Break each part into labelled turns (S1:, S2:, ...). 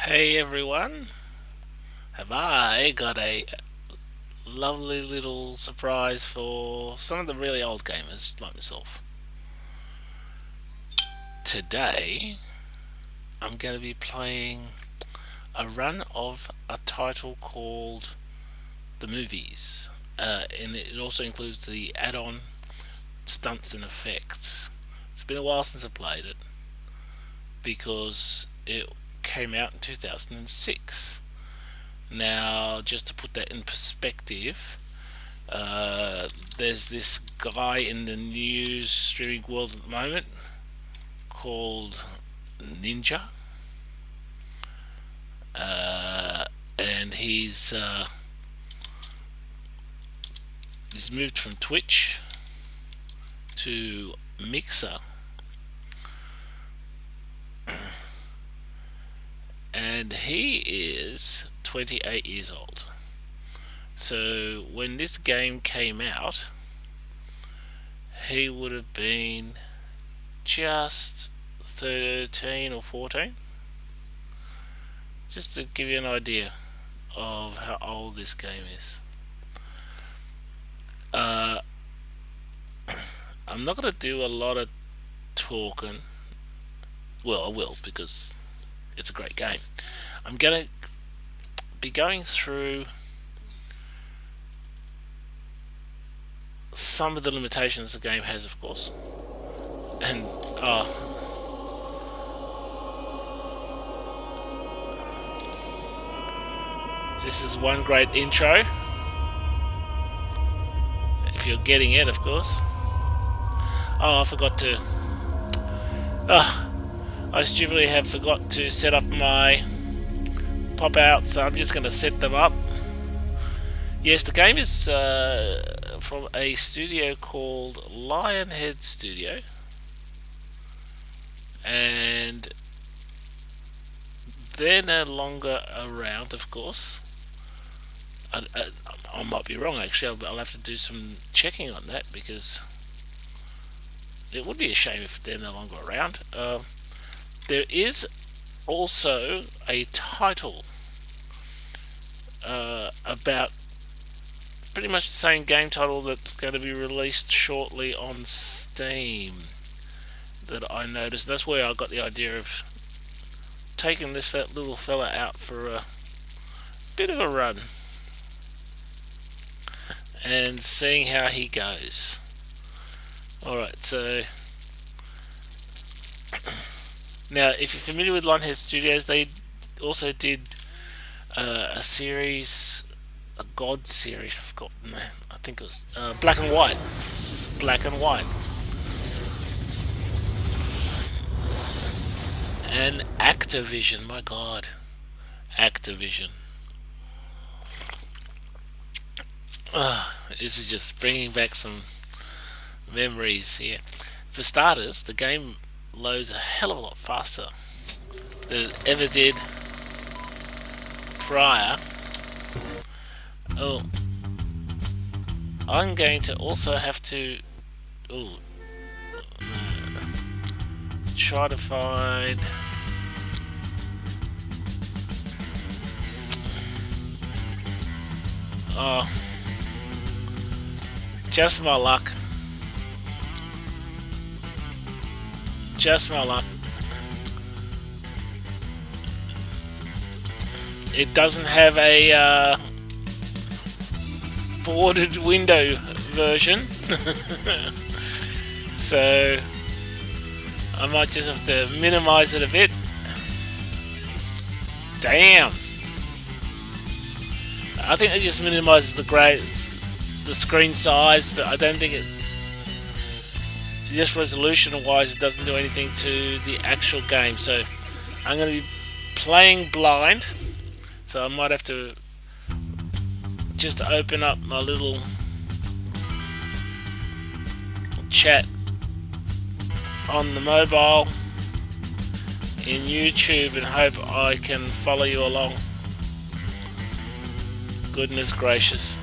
S1: Hey everyone, have I got a lovely little surprise for some of the really old gamers like myself. Today, I'm going to be playing a run of a title called The Movies, and it also includes the add on stunts and effects. It's been a while since I played it because it came out in 2006. Now, just to put that in perspective, there's this guy in the news streaming world at the moment called Ninja, and he's moved from Twitch to Mixer, and he is 28 years old. So when this game came out, he would have been just 13 or 14, just to give you an idea of how old this game is. Uh, I'm not going to do a lot of talking. Well, I will because it's a great game. I'm going to be going through some of the limitations the game has, of course. And this is one great intro. If you're getting it, of course. I forgot to. I stupidly have forgot to set up my pop out, so I'm just going to set them up. Yes, the game is from a studio called Lionhead Studio, and they're no longer around, of course. I might be wrong, actually. I'll have to do some checking on that because it would be a shame if they're no longer around. There is also a title about pretty much the same game title that's going to be released shortly on Steam that I noticed. That's where I got the idea of taking that little fella out for a bit of a run and seeing how he goes. Alright, so now if you're familiar with Lionhead Studios, they also did a series, a God series, I've forgotten. I think it was Black and White. Black and White. And Activision, my god. Activision. This is just bringing back some memories here. For starters, the game loads a hell of a lot faster than it ever did prior. Oh, I'm going to also have to try to find oh, just my luck. Just my luck. It doesn't have a bordered window version. So I might just have to minimize it a bit. Damn. I think it just minimizes the screen size, but I don't think it. Just resolution wise, it doesn't do anything to the actual game. So I'm going to be playing blind. So I might have to just open up my little chat on the mobile in YouTube and hope I can follow you along. Goodness gracious.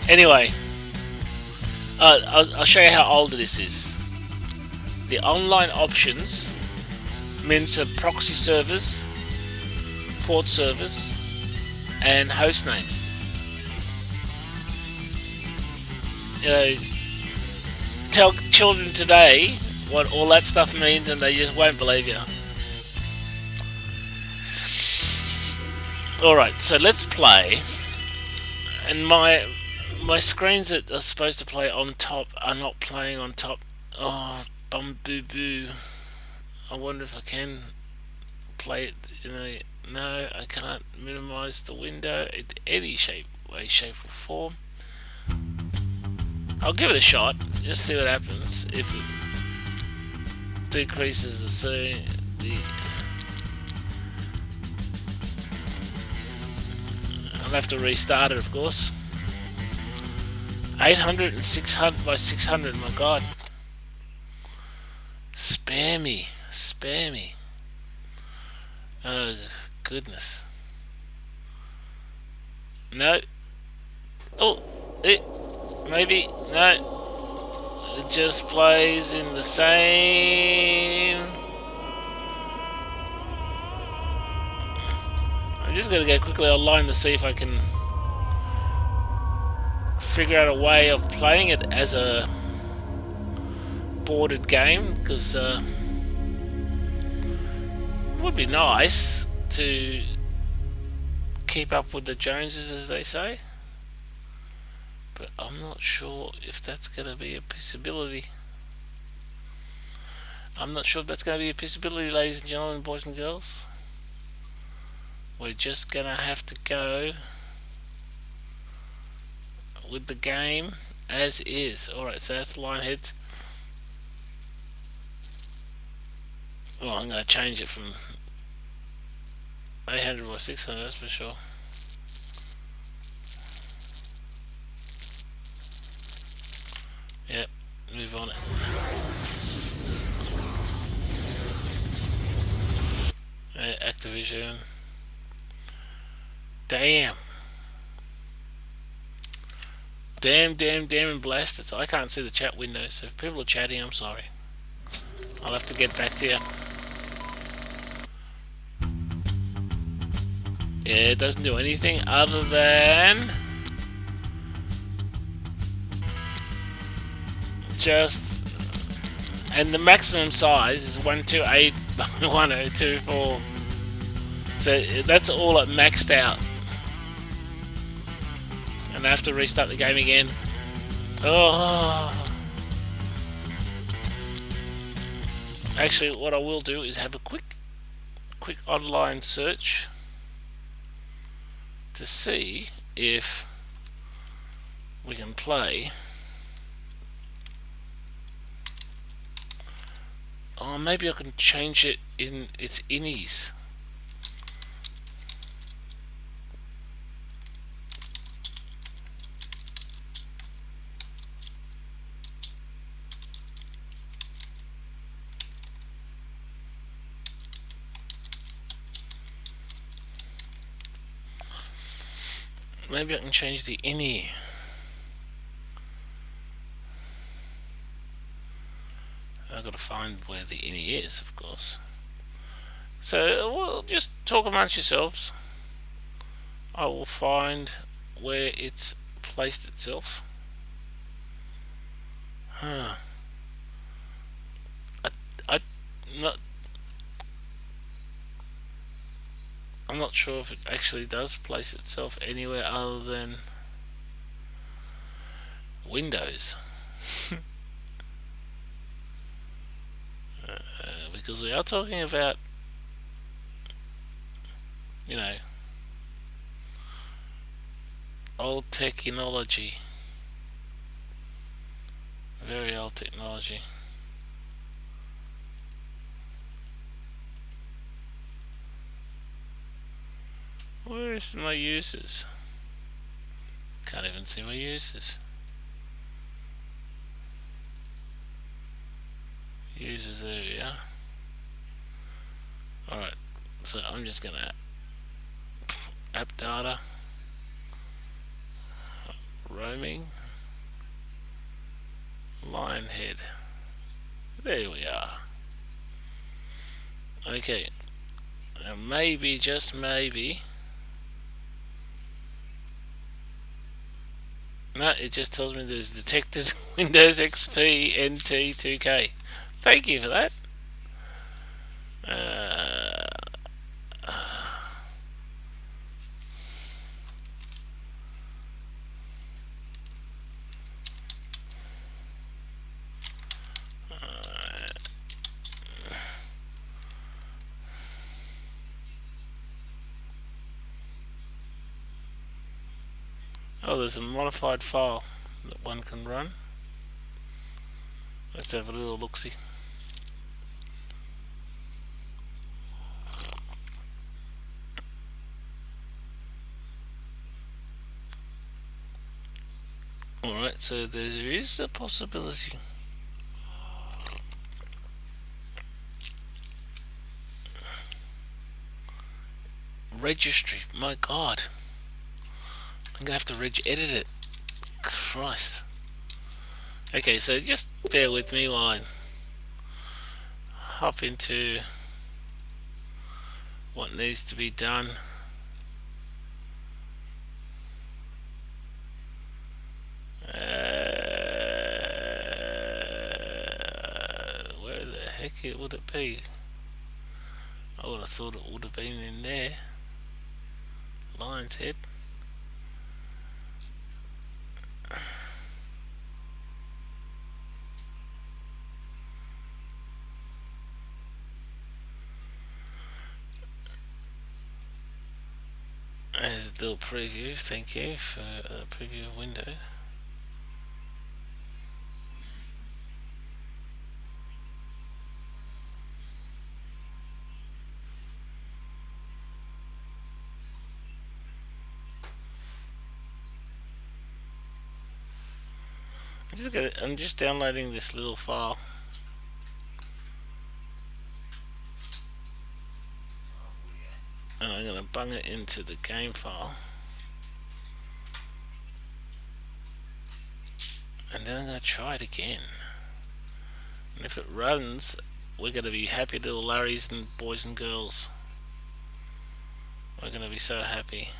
S1: Anyway, I'll show you how old this is. The online options means a proxy servers, port servers, and host names. You know, tell children today what all that stuff means and they just won't believe you. Alright, so let's play. And my screens that are supposed to play on top are not playing on top. Oh, bum boo boo. I wonder if I can play it in a... No, I can't minimize the window in any shape, way, shape or form. I'll give it a shot, just see what happens. If it decreases I'll have to restart it, of course. 800 and 600 by 600, my god. Spare me. Oh, goodness. No. Oh, maybe. No. It just plays in the same... I'm just going to go quickly online to see if I can figure out a way of playing it as a boarded game, because it would be nice to keep up with the Joneses, as they say, but I'm not sure if that's going to be a possibility. Ladies and gentlemen, boys and girls. We're just going to have to go with the game as is. Alright, so that's line heads. Well, I'm going to change it from 800 or 600, that's for sure. Yep, move on it. Activision. Damn and blast. I can't see the chat window, so if people are chatting, I'm sorry. I'll have to get back to you. Yeah, it doesn't do anything other than just... And the maximum size is 128 by 1024. So that's all it maxed out. And I have to restart the game again. Oh. Actually, what I will do is have a quick online search to see if we can play. Oh, maybe I can change it in its innies. Maybe I can change the innie. I've got to find where the innie is, of course. So, well, just talk amongst yourselves. I will find where it's placed itself. Huh. I'm not sure if it actually does place itself anywhere other than Windows. Because we are talking about, you know, old technology. Very old technology. Where is my users? Can't even see my users. Users, there we are. Alright, so I'm just gonna app data, roaming, Lion head. There we are. Okay. Now maybe, just maybe. No, it just tells me there's detected Windows XP NT2K. Thank you for that. Oh, there's a modified file that one can run. Let's have a little look-see. Alright, so there is a possibility. Registry, my god. I'm gonna have to edit it. Christ. Okay, so just bear with me while I hop into what needs to be done. Where the heck would it be? I would have thought it would have been in there. Lion's head. There's a little preview, thank you for a preview of window. I'm just downloading this little file. And I'm gonna bung it into the game file. And then I'm gonna try it again. And if it runs, we're gonna be happy little Larrys and boys and girls. We're gonna be so happy.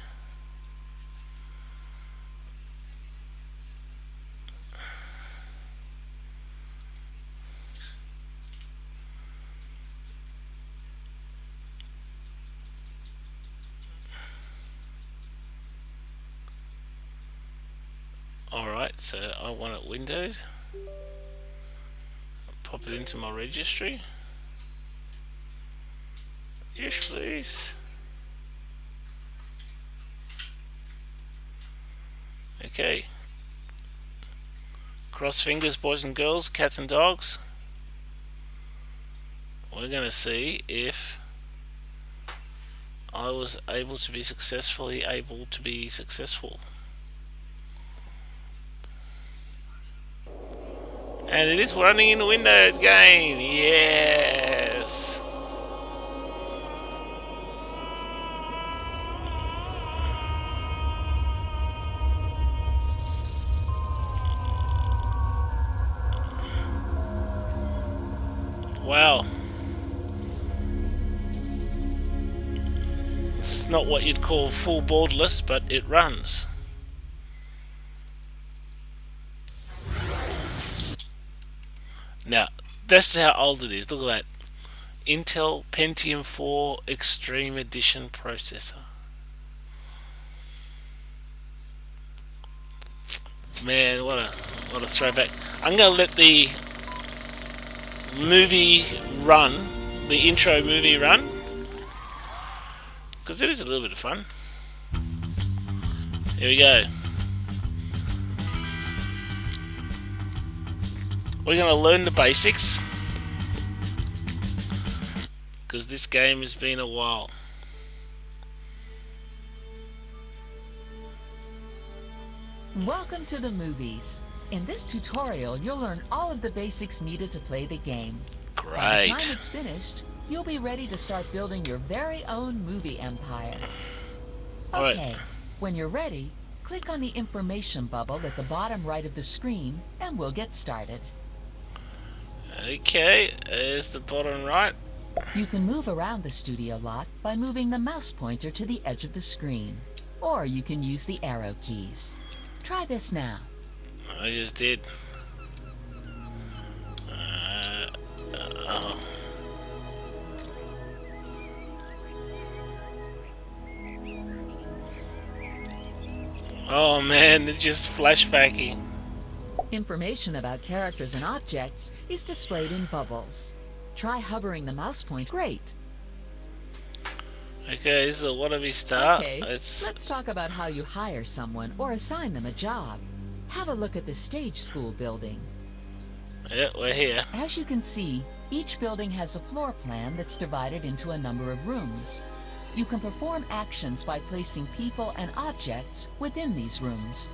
S1: Alright, so I want it windowed. I'll pop it into my registry. Yes, please. Okay. Cross fingers, boys and girls, cats and dogs. We're going to see if I was able to be successful. And it is running in the windowed game. Yes. Wow. It's not what you'd call full borderless, but it runs. Now, that's how old it is. Look at that. Intel Pentium 4 Extreme Edition processor. Man, what a throwback. I'm going to let the movie run, the intro movie run, because it is a little bit of fun. Here we go. We're going to learn the basics, because this game has been a while.
S2: Welcome to the movies. In this tutorial, you'll learn all of the basics needed to play the game.
S1: Great.
S2: By the time it's finished, you'll be ready to start building your very own movie empire. Okay, when you're ready, click on the information bubble at the bottom right of the screen, and we'll get started.
S1: Okay, there's the bottom right.
S2: You can move around the studio lot by moving the mouse pointer to the edge of the screen, or you can use the arrow keys. Try this now.
S1: I just did. Oh. Oh man, it's just flashbacking.
S2: Information about characters and objects is displayed in bubbles. Try hovering the mouse pointer. Great.
S1: Okay, so what do we start?
S2: Okay, let's talk about how you hire someone or assign them a job. Have a look at the stage school building.
S1: Yeah, we're here.
S2: As you can see, each building has a floor plan that's divided into a number of rooms. You can perform actions by placing people and objects within these rooms.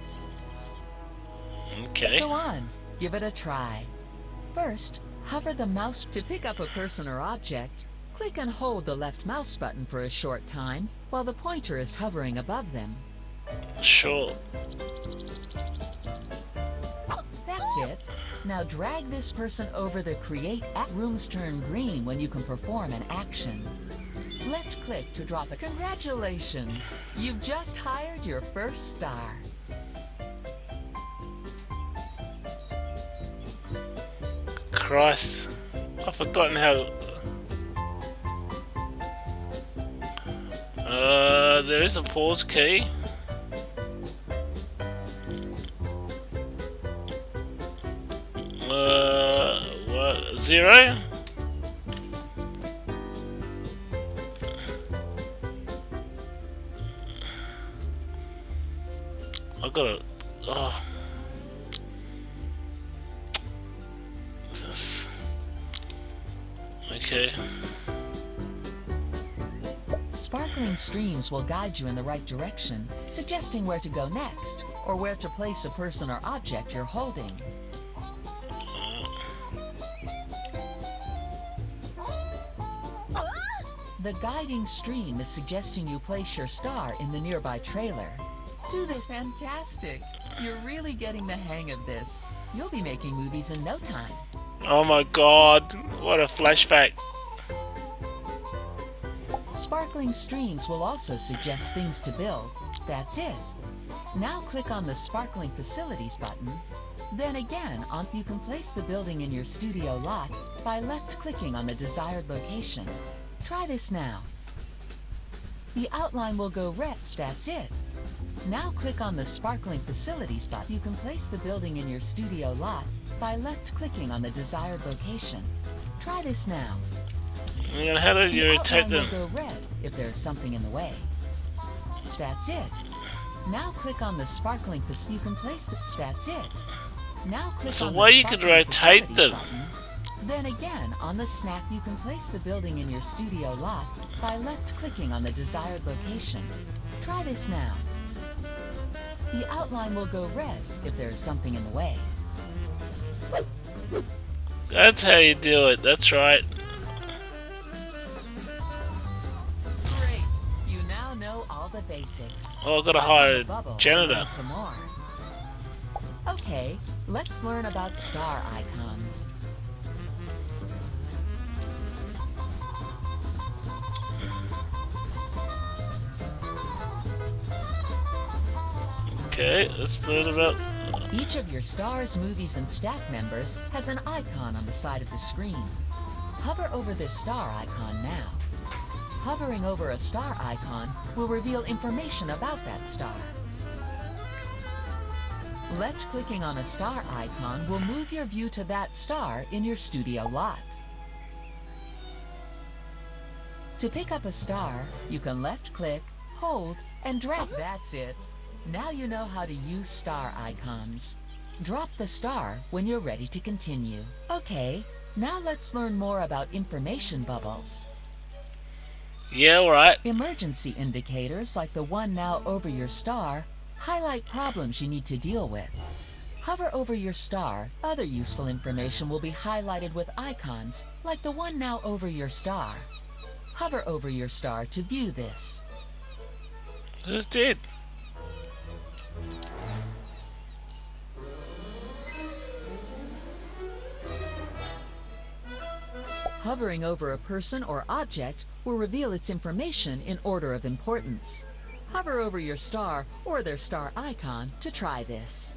S1: Okay.
S2: Go on, give it a try. First, hover the mouse to pick up a person or object. Click and hold the left mouse button for a short time while the pointer is hovering above them.
S1: Sure.
S2: That's it. Now drag this person over the Create Rooms turn green when you can perform an action. Left click to drop it. Congratulations! You've just hired your first star.
S1: Christ. I've forgotten how... there is a pause key. What? 0? I gotta... Oh. Okay.
S2: Sparkling streams will guide you in the right direction, suggesting where to go next, or where to place a person or object you're holding. The guiding stream is suggesting you place your star in the nearby trailer. Do this. Fantastic! You're really getting the hang of this. You'll be making movies in no time.
S1: Oh my god, what a flashback.
S2: Sparkling streams will also suggest things to build. That's it. Now click on the Sparkling Facilities button. Then again, you can place the building in your studio lot by left-clicking on the desired location. Try this now. The outline will go red. That's it. Now click on the Sparkling Facilities button. You can place the building in your studio lot by left-clicking on the desired location. Try this now.
S1: And how do you rotate them?
S2: The outline will go red if there is something in the way. That's it. Now click on the Sparkling Facilities. You can place this. That's it. Now click
S1: so
S2: on
S1: why
S2: the
S1: you could
S2: Sparkling
S1: rotate them?
S2: Button. Then again, on the snap, you can place the building in your studio lot by left-clicking on the desired location. Try this now. The outline will go red if there is something in the way.
S1: That's how you do it, that's right.
S2: Great! You now know all the basics.
S1: Oh, I've got to hire a
S2: Bubble,
S1: janitor.
S2: learn some more. Okay, let's learn about star icons.
S1: Okay, let's learn about...
S2: Each of your stars, movies, and staff members has an icon on the side of the screen. Hover over this star icon now. Hovering over a star icon will reveal information about that star. Left-clicking on a star icon will move your view to that star in your studio lot. To pick up a star, you can left-click, hold, and drag. That's it. Now you know how to use star icons. Drop the star when you're ready to continue. Okay, now let's learn more about information bubbles.
S1: Yeah, alright.
S2: Emergency indicators, like the one now over your star, highlight problems you need to deal with. Hover over your star. Other useful information will be highlighted with icons, like the one now over your star. Hover over your star to view this.
S1: Just did.
S2: Hovering over a person or object will reveal its information in order of importance. Hover over your star or their star icon to try this.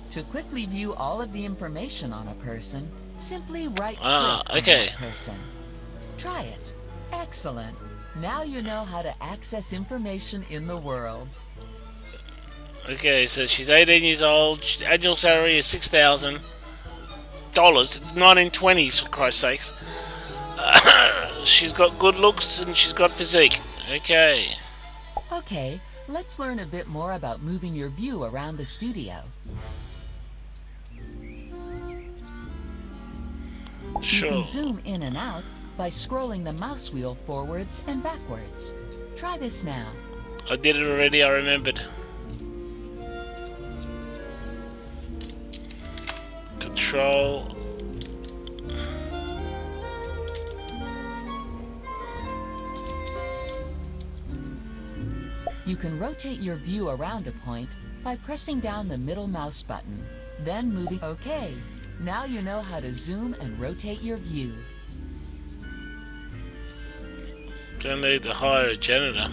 S2: To quickly view all of the information on a person, simply right-click on that person. Try it. Excellent. Now you know how to access information in the world.
S1: Okay, so she's 18 years old. Annual salary is $6,000. 1920s, for Christ's sakes. She's got good looks and she's got physique. Okay.
S2: Okay, let's learn a bit more about moving your view around the studio.
S1: Sure.
S2: You can zoom in and out by scrolling the mouse wheel forwards and backwards. Try this now.
S1: I did it already, I remembered. Control.
S2: You can rotate your view around a point by pressing down the middle mouse button, then moving. OK, now you know how to zoom and rotate your view.
S1: Don't need to hire a janitor.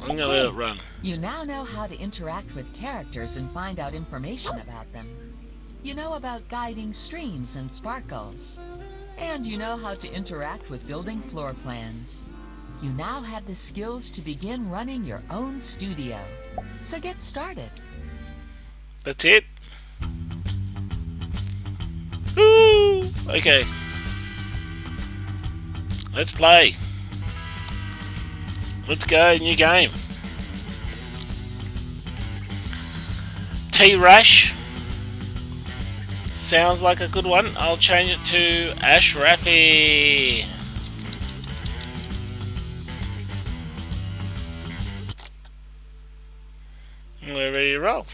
S1: I'm gonna let it run.
S2: You now know how to interact with characters and find out information about them. You know about guiding streams and sparkles. And you know how to interact with building floor plans. You now have the skills to begin running your own studio. So get started.
S1: That's it? Woo! Okay. Let's play. Let's go, new game. T-Rash. Sounds like a good one. I'll change it to Ashrafi. We're ready to roll.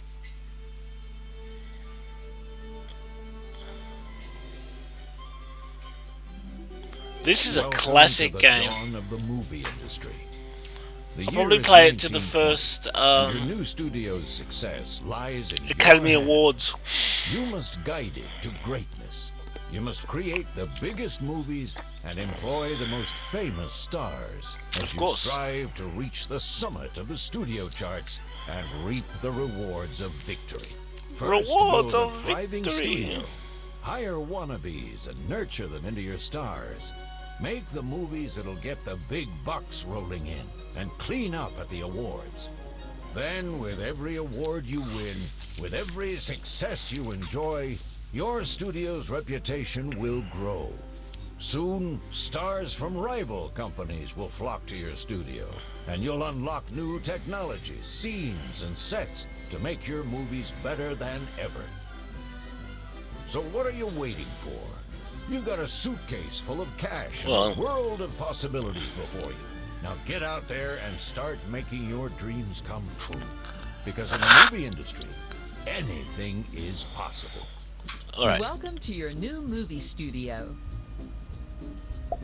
S1: This is a classic game.
S3: Of the movie industry.
S1: I'll probably play it to the first
S3: your new studio's success lies in
S1: Academy
S3: your hands.
S1: Awards.
S3: You must guide it to greatness. You must create the biggest movies and employ the most famous stars as you strive to reach the summit of the studio charts and reap the rewards of victory. First,
S1: Rewards
S3: build a
S1: of
S3: thriving
S1: victory.
S3: studio. Hire wannabes and nurture them into your stars. Make the movies that'll get the big bucks rolling in and clean up at the awards. Then, with every award you win, with every success you enjoy, your studio's reputation will grow. Soon, stars from rival companies will flock to your studio, and you'll unlock new technologies, scenes, and sets to make your movies better than ever. So what are you waiting for? You've got a suitcase full of cash and a world of possibilities before you. Now get out there and start making your dreams come true. Because in the movie industry, anything is possible.
S1: All right.
S2: Welcome to your new movie studio.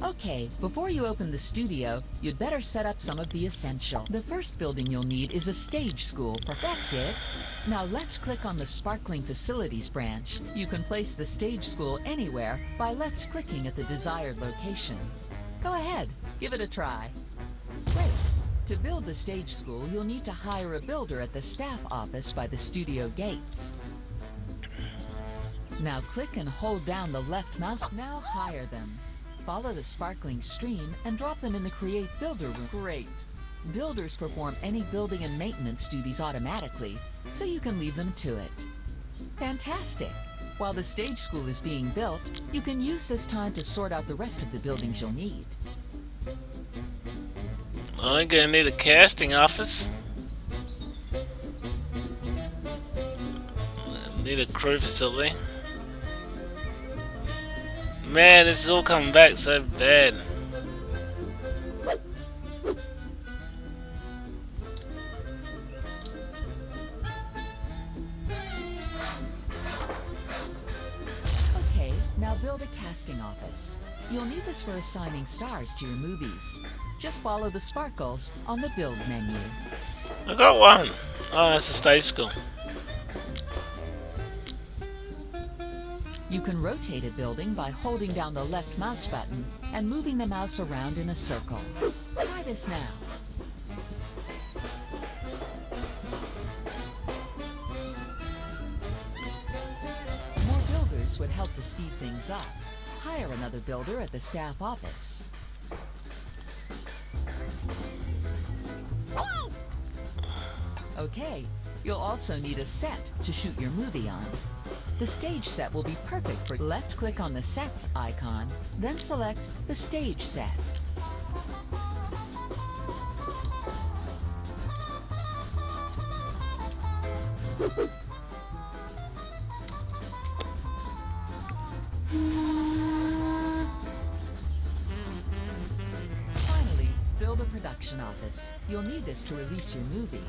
S2: Okay, before you open the studio, you'd better set up some of the essential. The first building you'll need is a stage school. That's it. Now left-click on the Sparkling Facilities branch. You can place the stage school anywhere by left-clicking at the desired location. Go ahead, give it a try. Great. To build the stage school, you'll need to hire a builder at the staff office by the studio gates. Now click and hold down the left mouse. Now hire them. Follow the sparkling stream and drop them in the Create Builder room. Great. Builders perform any building and maintenance duties automatically, so you can leave them to it. Fantastic. While the stage school is being built, you can use this time to sort out the rest of the buildings you'll need.
S1: I'm gonna need a casting office. Need a crew facility. Man, this is all coming back so bad.
S2: Okay, now build a casting office. You'll need this for assigning stars to your movies. Just follow the sparkles on the build menu.
S1: I got one. Oh, that's a stage school.
S2: You can rotate a building by holding down the left mouse button and moving the mouse around in a circle. Try this now. More builders would help to speed things up. Hire another builder at the staff office. Okay, you'll also need a set to shoot your movie on. The stage set will be perfect for left-click on the Sets icon, then select the stage set. Finally, build a production office. You'll need this to release your movie.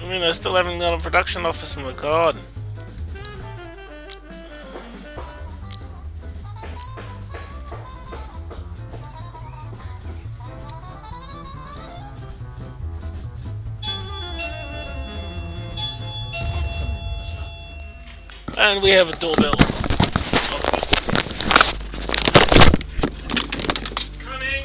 S1: I mean, I still haven't got a production office, my god.
S2: Excellent.
S1: And we have a doorbell. Coming!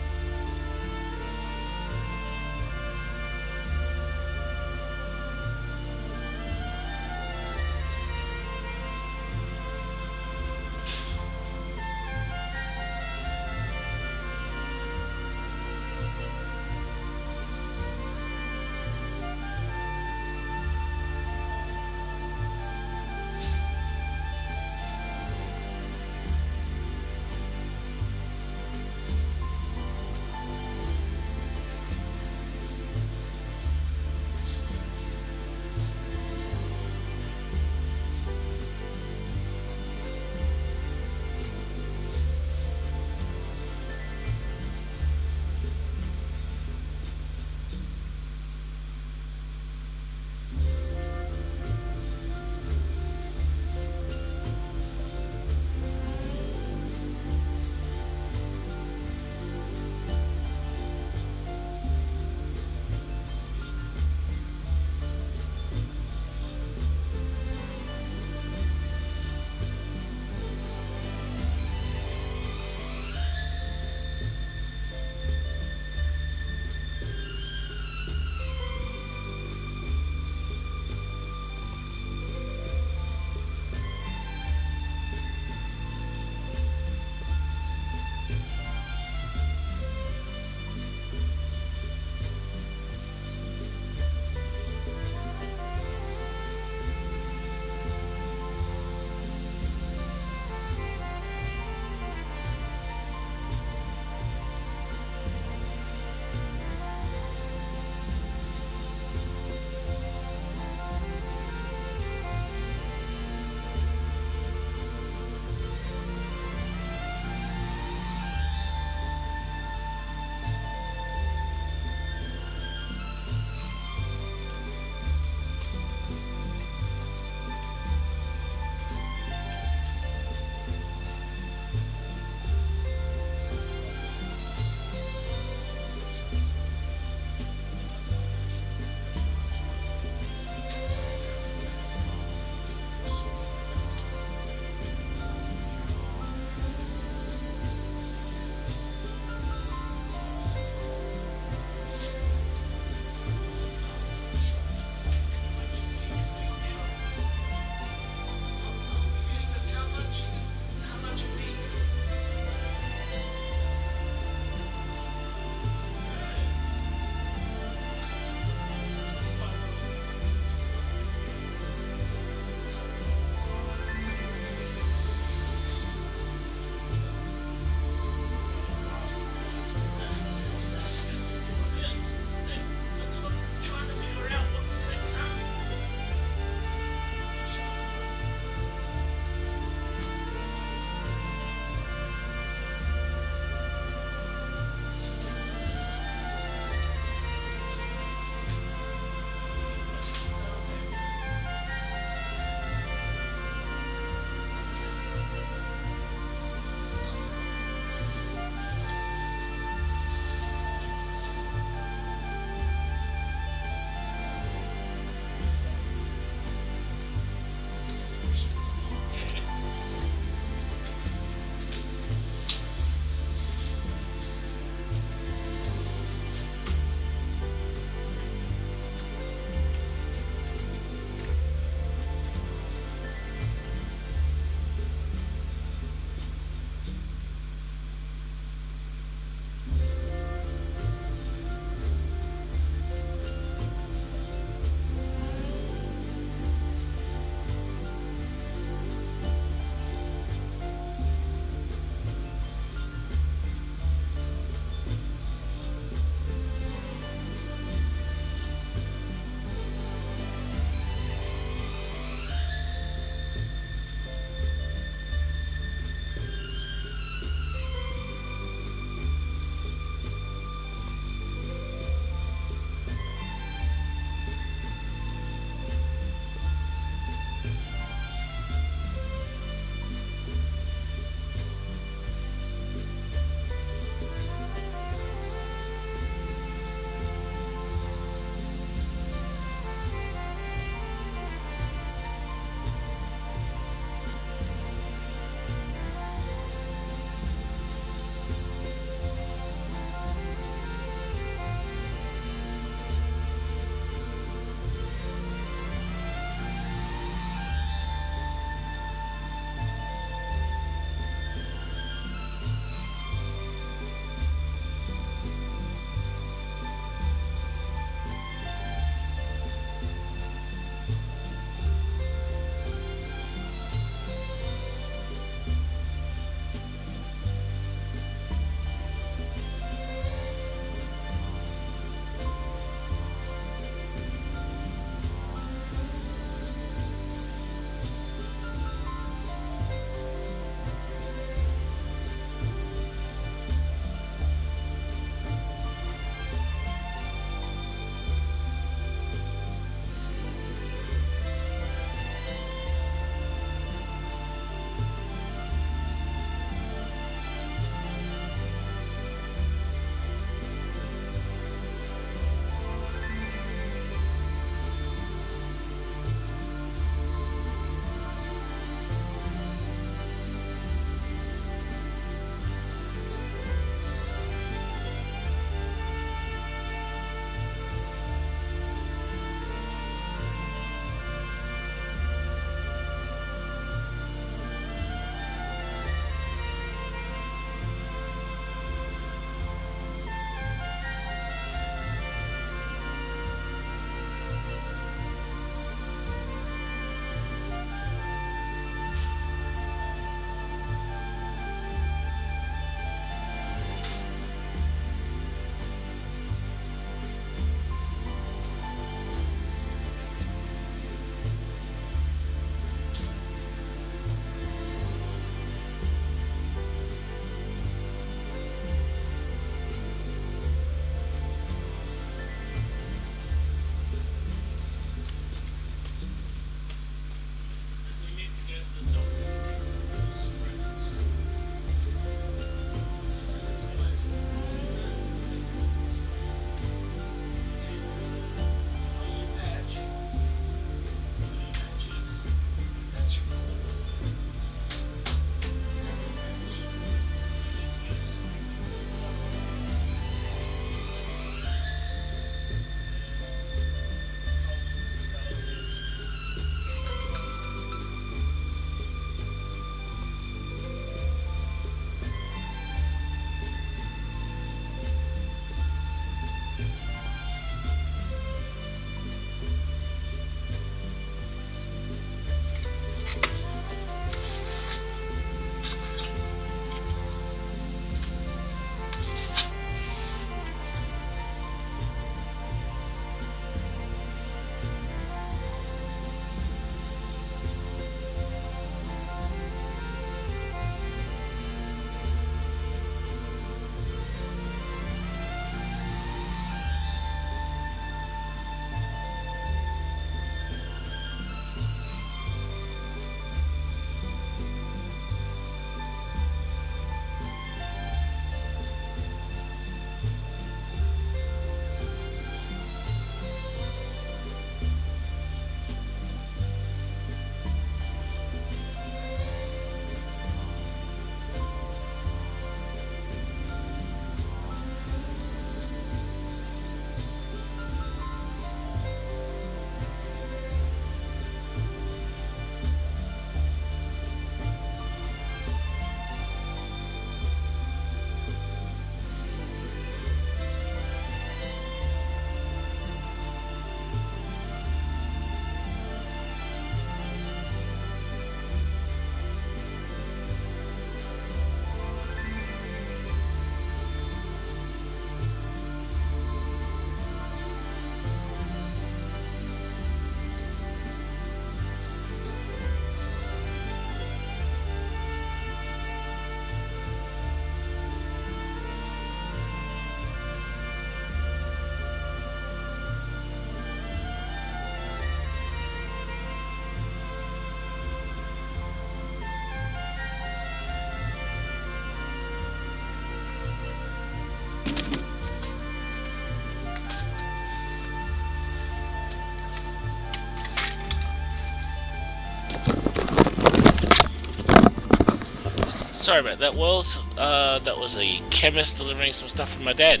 S1: Sorry about that, world. That was the chemist delivering some stuff from my dad.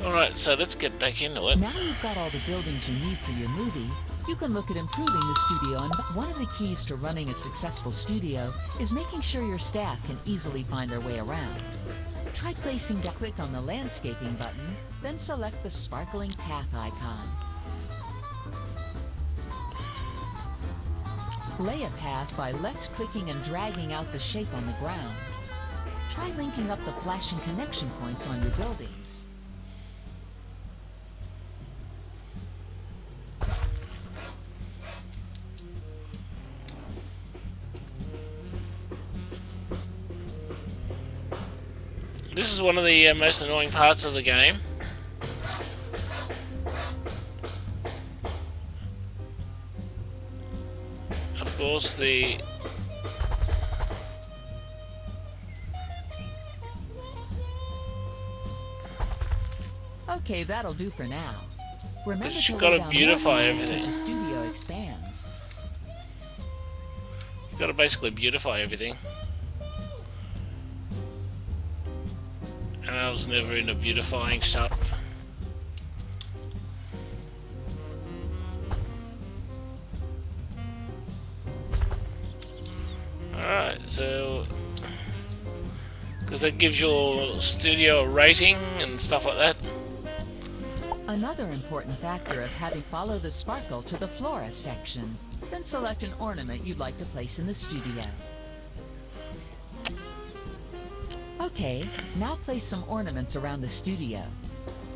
S1: Alright, so let's get back into it.
S2: Now you've got all the buildings you need for your movie, you can look at improving the studio, and one of the keys to running a successful studio is making sure your staff can easily find their way around. Try placing a click on the landscaping button, then select the sparkling path icon. Lay a path by left-clicking and dragging out the shape on the ground. Try linking up the flashing connection points on your buildings.
S1: This is one of the most annoying parts of the game. Of course,
S2: Okay, that'll do for now. Remember
S1: But
S2: to
S1: you've
S2: lay
S1: gotta
S2: down
S1: beautify
S2: more lines
S1: everything.
S2: as the studio expands.
S1: You've got to basically beautify everything. And I was never in a beautifying shop. Alright, so... because that gives your studio a rating and stuff like that.
S2: Another important factor of having follow the sparkle to the flora section. Then select an ornament you'd like to place in the studio. Okay, now place some ornaments around the studio.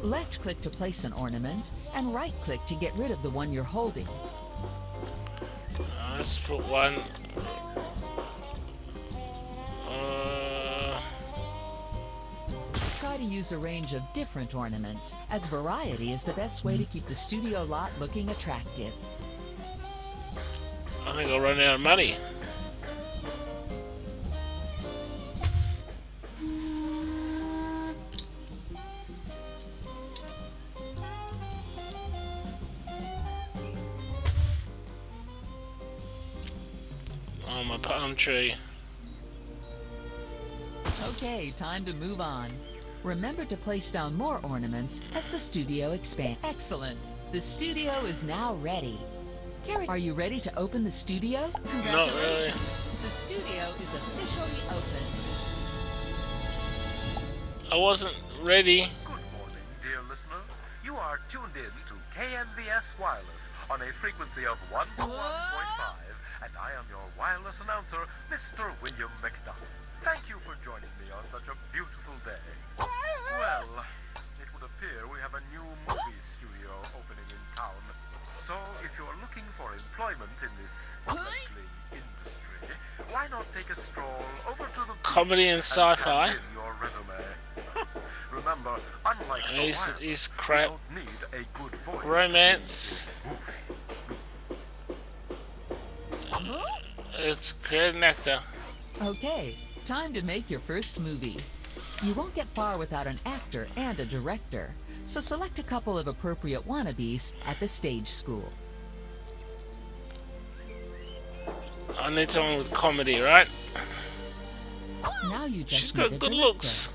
S2: Left-click to place an ornament, and right-click to get rid of the one you're holding.
S1: Let's put one...
S2: Try to use a range of different ornaments, as variety is the best way to keep the studio lot looking attractive.
S1: I think I'll run out of money. Oh, my palm tree.
S2: Okay, time to move on. Remember to place down more ornaments as the studio expands. Excellent! The studio is now ready. Carrie, are you ready to open the studio?
S1: Not really.
S2: The studio is officially open.
S1: I wasn't ready.
S4: Good morning, dear listeners. You are tuned in to KNVS Wireless on a frequency of 101.5, and I am your wireless announcer, Mr. William McDonald. Thank you for joining me on such a beautiful day. Well, it would appear we have a new movie studio opening in town. So, if you're looking for employment in this bustling industry, why not take a stroll over to the
S1: Comedy and sci-fi.
S4: hand in your resume? Remember, unlike the
S1: He's
S4: wireless,
S1: crap.
S4: you don't need a good voice.
S1: Romance. Let's create an actor.
S2: Okay, time to make your first movie. You won't get far without an actor and a director, so select a couple of appropriate wannabes at the stage school.
S1: I need someone with comedy, right?
S2: Now you just
S1: She's
S2: need
S1: got
S2: a
S1: good
S2: director.
S1: looks.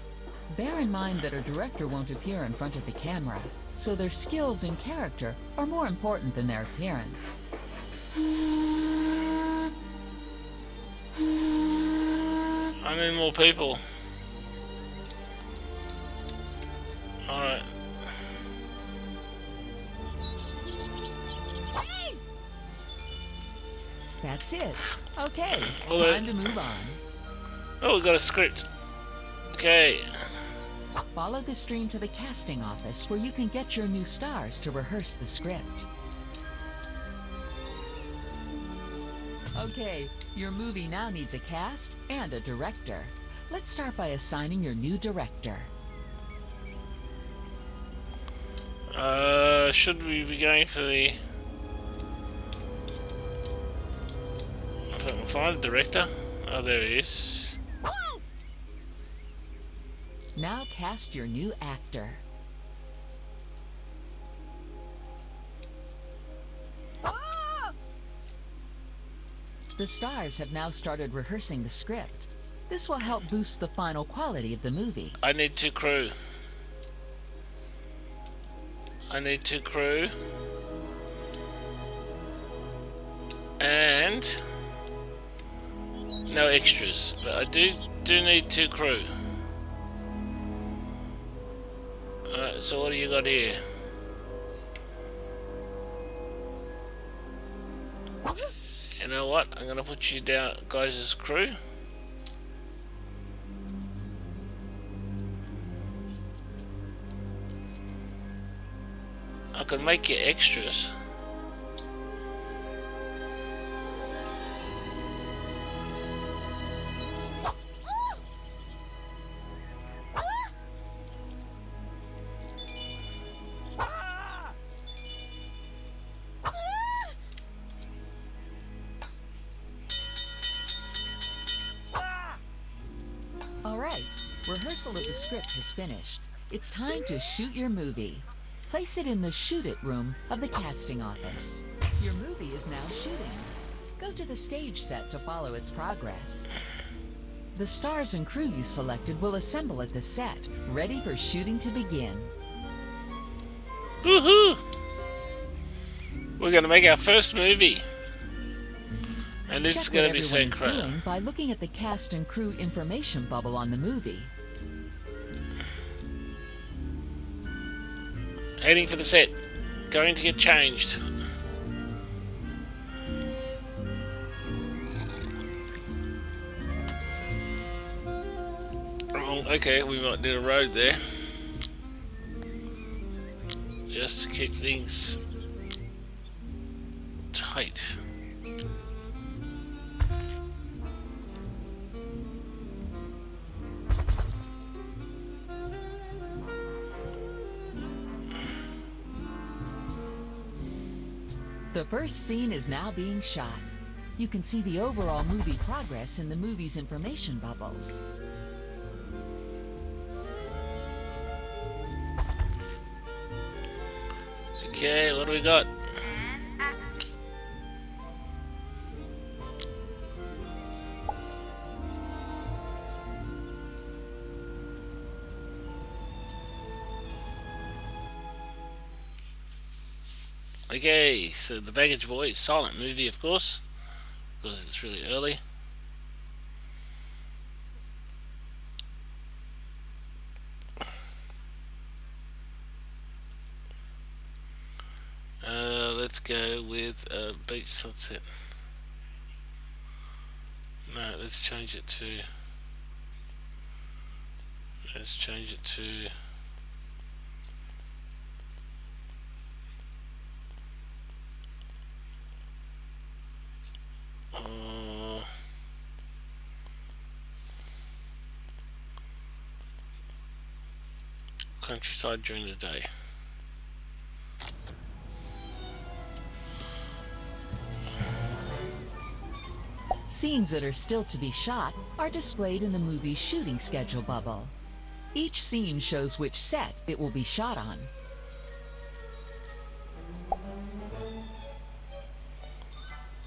S2: Bear in mind that a director won't appear in front of the camera, so their skills and character are more important than their appearance.
S1: I need more people. Alright.
S2: That's it. Okay,
S1: Well,
S2: time to move on.
S1: Oh, we got a script. Okay.
S2: Follow the stream to the casting office where you can get your new stars to rehearse the script. Okay, your movie now needs a cast and a director. Let's start by assigning your new director.
S1: Should we be going for the... If I can find a director. Oh, there he is.
S2: Now cast your new actor. The stars have now started rehearsing the script. This will help boost the final quality of the movie.
S1: I need 2 crew. And no extras, but I do need 2 crew. Alright, so what do you got here? You know what? I'm gonna put you down, guys, as crew. I can make you extras.
S2: Alright, rehearsal of the script has finished. It's time to shoot your movie. Place it in the Shoot It room of the casting office. Your movie is now shooting. Go to the stage set to follow its progress. The stars and crew you selected will assemble at the set, ready for shooting to begin.
S1: Woohoo! We're gonna make our first movie. And it's
S2: Check
S1: gonna
S2: what
S1: be so
S2: everyone is
S1: crap.
S2: doing by looking at the cast and crew information bubble on the movie.
S1: Heading for the set. Going to get changed. Oh, okay, we might need a road there. Just to keep things tight.
S2: The first scene is now being shot. You can see the overall movie progress in the movie's information bubbles.
S1: Okay, what do we got? Okay, so The Baggage Boy is silent movie, of course, because it's really early. Let's go with Beach Sunset. No, let's change it to. Let's change it to. Countryside during the day.
S2: Scenes that are still to be shot are displayed in the movie's shooting schedule bubble. Each scene shows which set it will be shot on.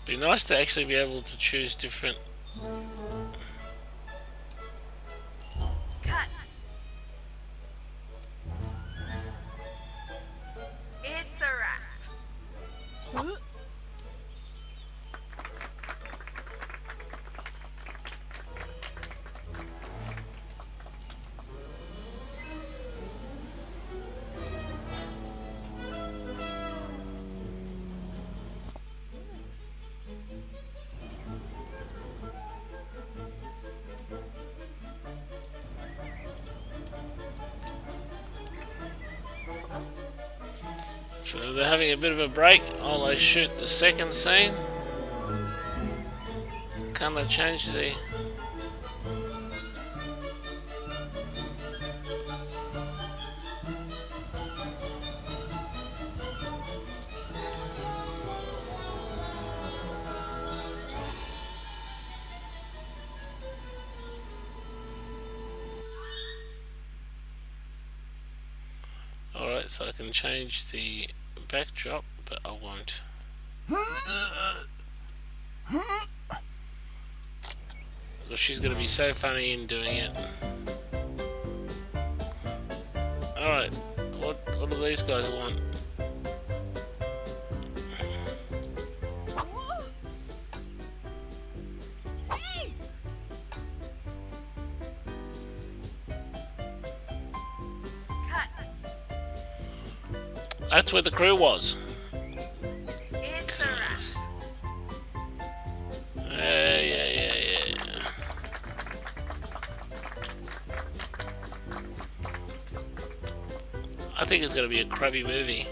S1: Be nice to actually be able to choose different.
S5: Cut. It's a wrap.
S1: So they're having a bit of a break while they shoot the second scene. Can they change the... Alright, so I can change the backdrop, but I won't. Because she's going to be so funny in doing it. Alright, what do these guys want?
S5: Cut.
S1: That's where the crew was.
S5: It's a wrap.
S1: Yeah. I think it's going to be a crappy movie.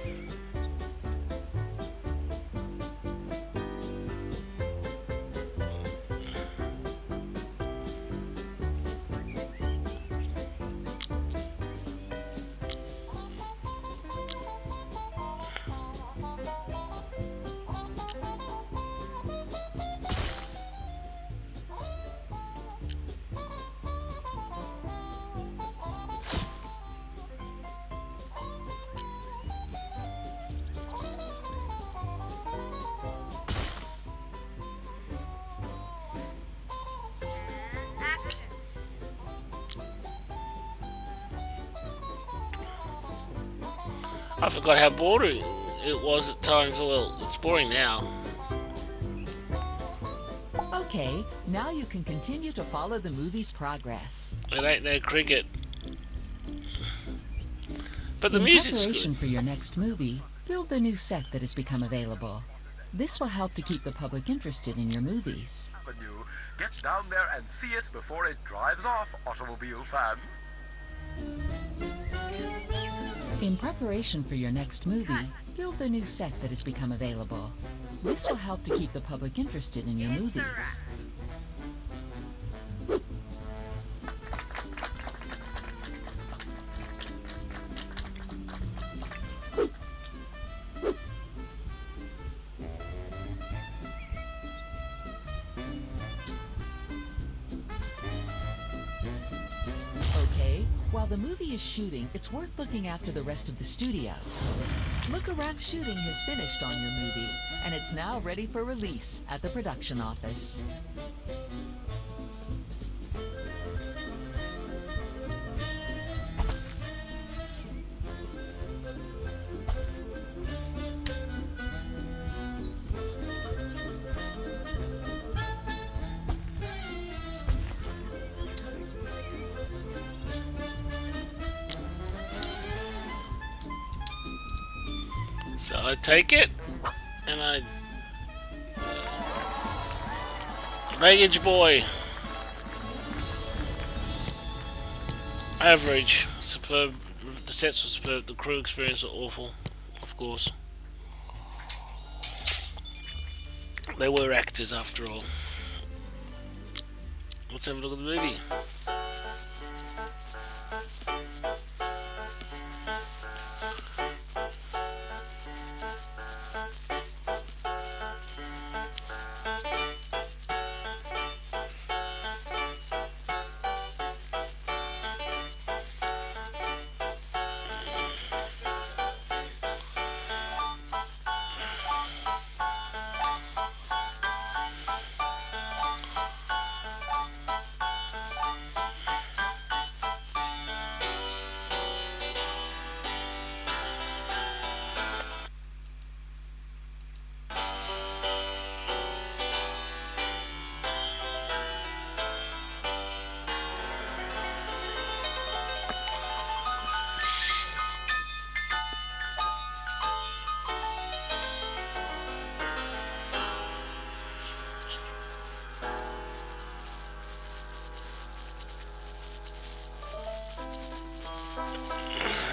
S5: Action.
S1: I forgot how boring it was at times. Well, it's boring now.
S2: Okay, now you can continue to follow the movie's progress.
S1: It ain't no cricket. But the
S2: In
S1: music's
S2: preparation
S1: good.
S2: for your next movie, build the new set that has become available. This will help to keep the public interested in your movies.
S4: Avenue. Get down there and see it before it drives off, automobile fans.
S2: In preparation for your next movie, build the new set that has become available. This will help to keep the public interested in your
S5: It's a
S2: movies.
S5: wrap.
S2: Okay, while the movie is shooting, it's worth looking after the rest of the studio. Look Around Shooting has finished on your movie, and it's now ready for release at the production office.
S1: So I take it, and I baggage boy. Average, superb. The sets were superb. The crew experience were awful, of course. They were actors after all. Let's have a look at the movie.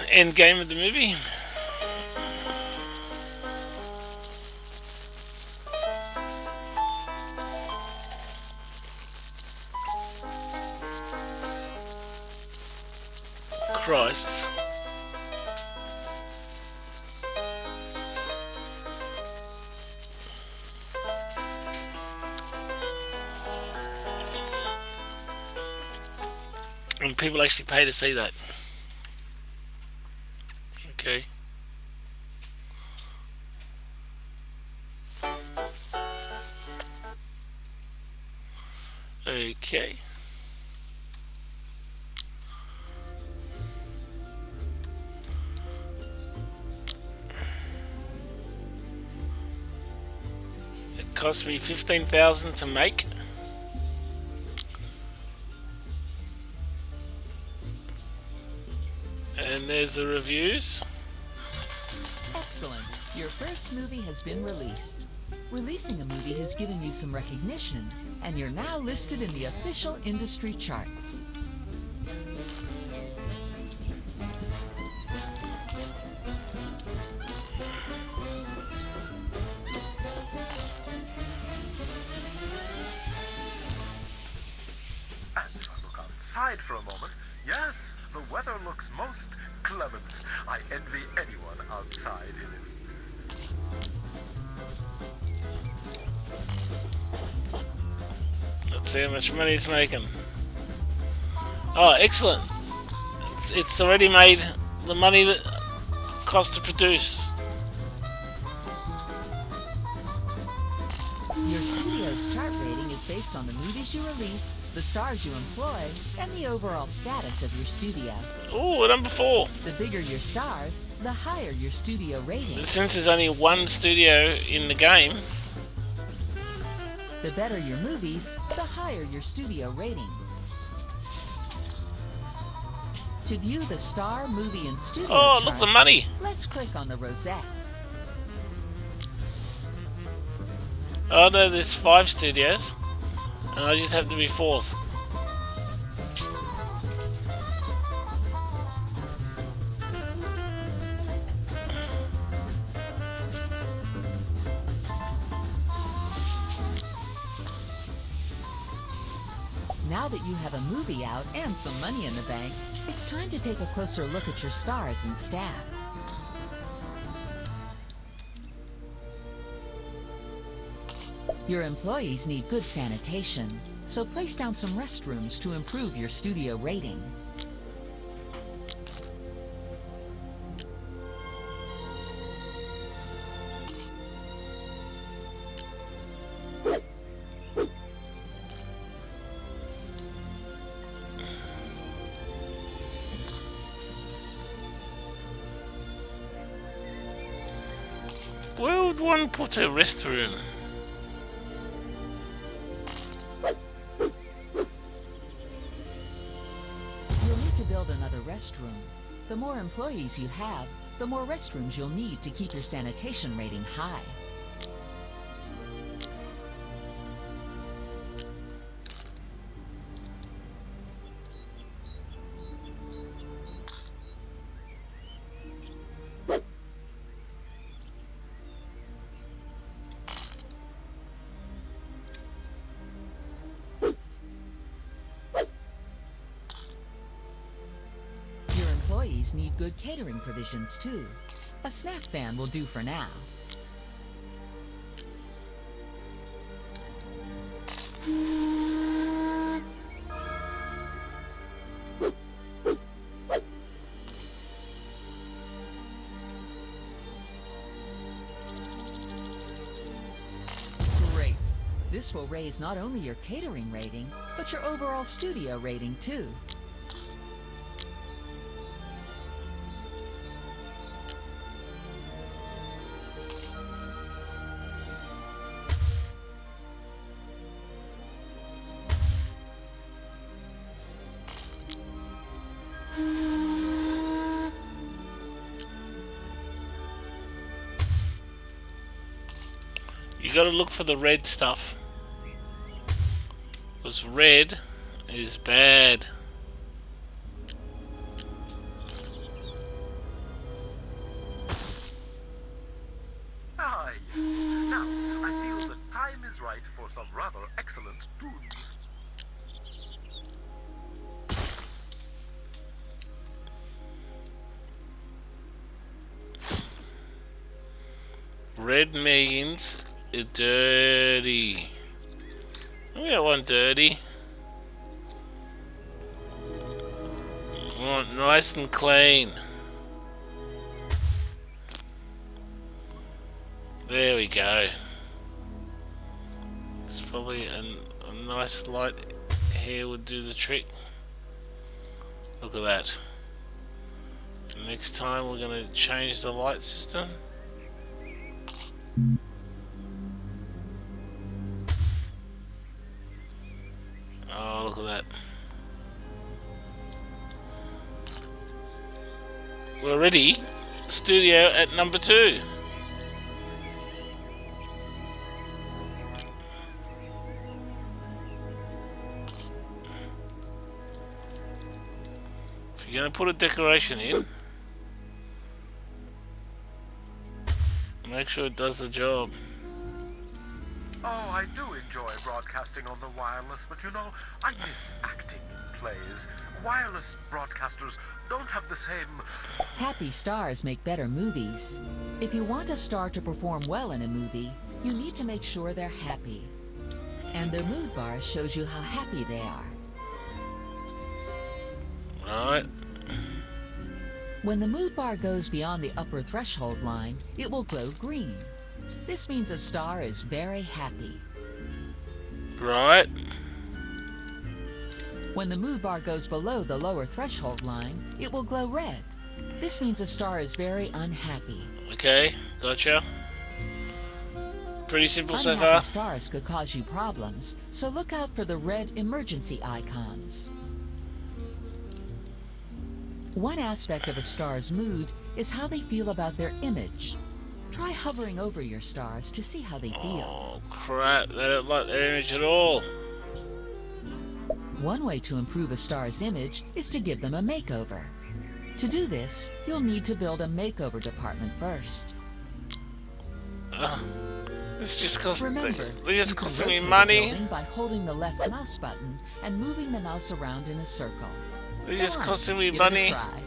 S1: End game of the movie. Christ. And people actually pay to see that. Okay. Okay. It cost me 15,000 to make. And there's the reviews.
S2: Excellent. Your first movie has been released. Releasing a movie has given you some recognition, and you're now listed in the official industry charts.
S4: And if I look outside for a moment, yes, the weather looks most clement. I envy anyone outside in it.
S1: Let's see how much money it's making. Oh, excellent. It's already made the money that cost to produce.
S2: Your studio's chart rating is based on the movies you release, the stars you employ, and the overall status of your studio.
S1: Ooh, we're number 4.
S2: The bigger your stars, the higher your studio rating.
S1: Since there's only one studio in the game,
S2: The better your movies, the higher your studio rating. To view the star, movie, and studio
S1: oh, look,
S2: charts,
S1: the money.
S2: let's click on the rosette.
S1: Oh no, there's 5 studios, and I just happen to be 4th.
S2: Now that you have a movie out and some money in the bank, it's time to take a closer look at your stars and staff. Your employees need good sanitation, so place down some restrooms to improve your studio rating.
S1: Where would one put a restroom?
S2: You'll need to build another restroom. The more employees you have, the more restrooms you'll need to keep your sanitation rating high. Your employees need good catering provisions too. A snack van will do for now. Great. This will raise not only your catering rating, but your overall studio rating too.
S1: You gotta look for the red stuff. Because red is bad.
S4: Ah, yes. Now, I feel the time is right for some rather excellent tunes.
S1: Red means dirty. We don't want dirty. We want nice and clean. There we go. It's probably a nice light here would do the trick. Look at that. Next time we're going to change the light system. Oh, look at that. We're already studio at number 2. If you're going to put a decoration in, make sure it does the job.
S4: Oh, I do enjoy broadcasting on the wireless, but you know, I miss acting in plays. Wireless broadcasters don't have the same...
S2: Happy stars make better movies. If you want a star to perform well in a movie, you need to make sure they're happy. And their mood bar shows you how happy they are.
S1: Right.
S2: When the mood bar goes beyond the upper threshold line, it will glow green. This means a star is very happy.
S1: Right.
S2: When the mood bar goes below the lower threshold line, it will glow red. This means a star is very unhappy.
S1: Okay, gotcha. Pretty simple so
S2: Unhappy
S1: far.
S2: stars could cause you problems, so look out for the red emergency icons. One aspect of a star's mood is how they feel about their image. Try hovering over your stars to see how they feel.
S1: Oh crap, they don't like their image at all.
S2: One way to improve a star's image is to give them a makeover. To do this, you'll need to build a makeover department first.
S1: It's just costing me
S2: Remember, you can
S1: costing me
S2: rotate the
S1: money.
S2: building by holding the left mouse button and moving the mouse around in a circle.
S1: It's just
S2: Come on,
S1: costing me
S2: give it a
S1: money.
S2: try.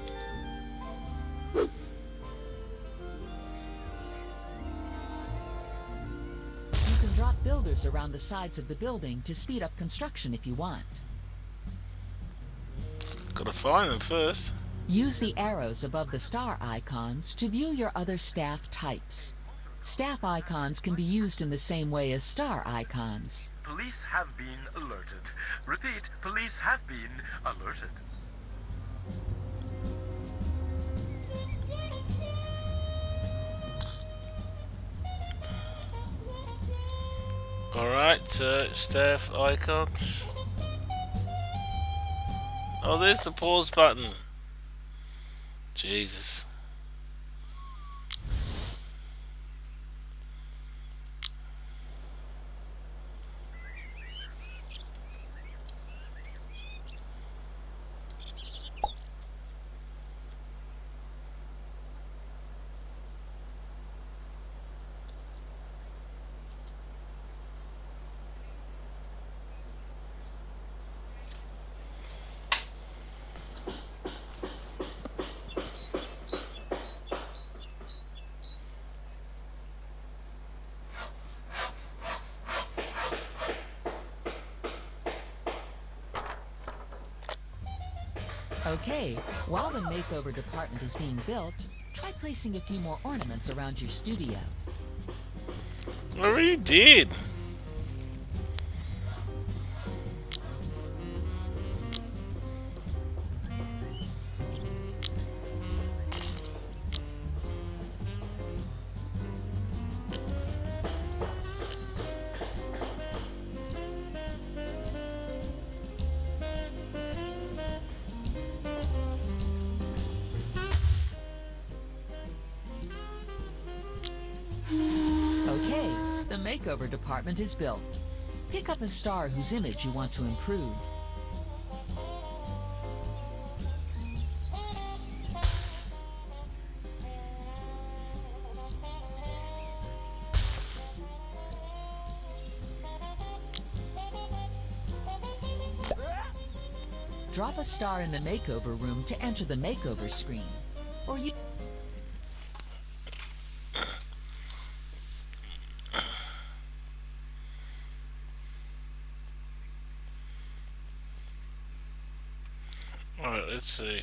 S2: You can drop builders around the sides of the building to speed up construction if you want.
S1: Gotta find them first.
S2: Use the arrows above the star icons to view your other staff types. Staff icons can be used in the same way as star icons.
S4: Police have been alerted. Repeat, police have been alerted.
S1: Alright, staff icons. Oh, there's the pause button. Jesus.
S2: Okay, while the makeover department is being built, try placing a few more ornaments around your studio.
S1: I already did.
S2: Okay, the makeover department is built. Pick up a star whose image you want to improve. Drop a star in the makeover room to enter the makeover screen. Or you
S1: Alright, let's see.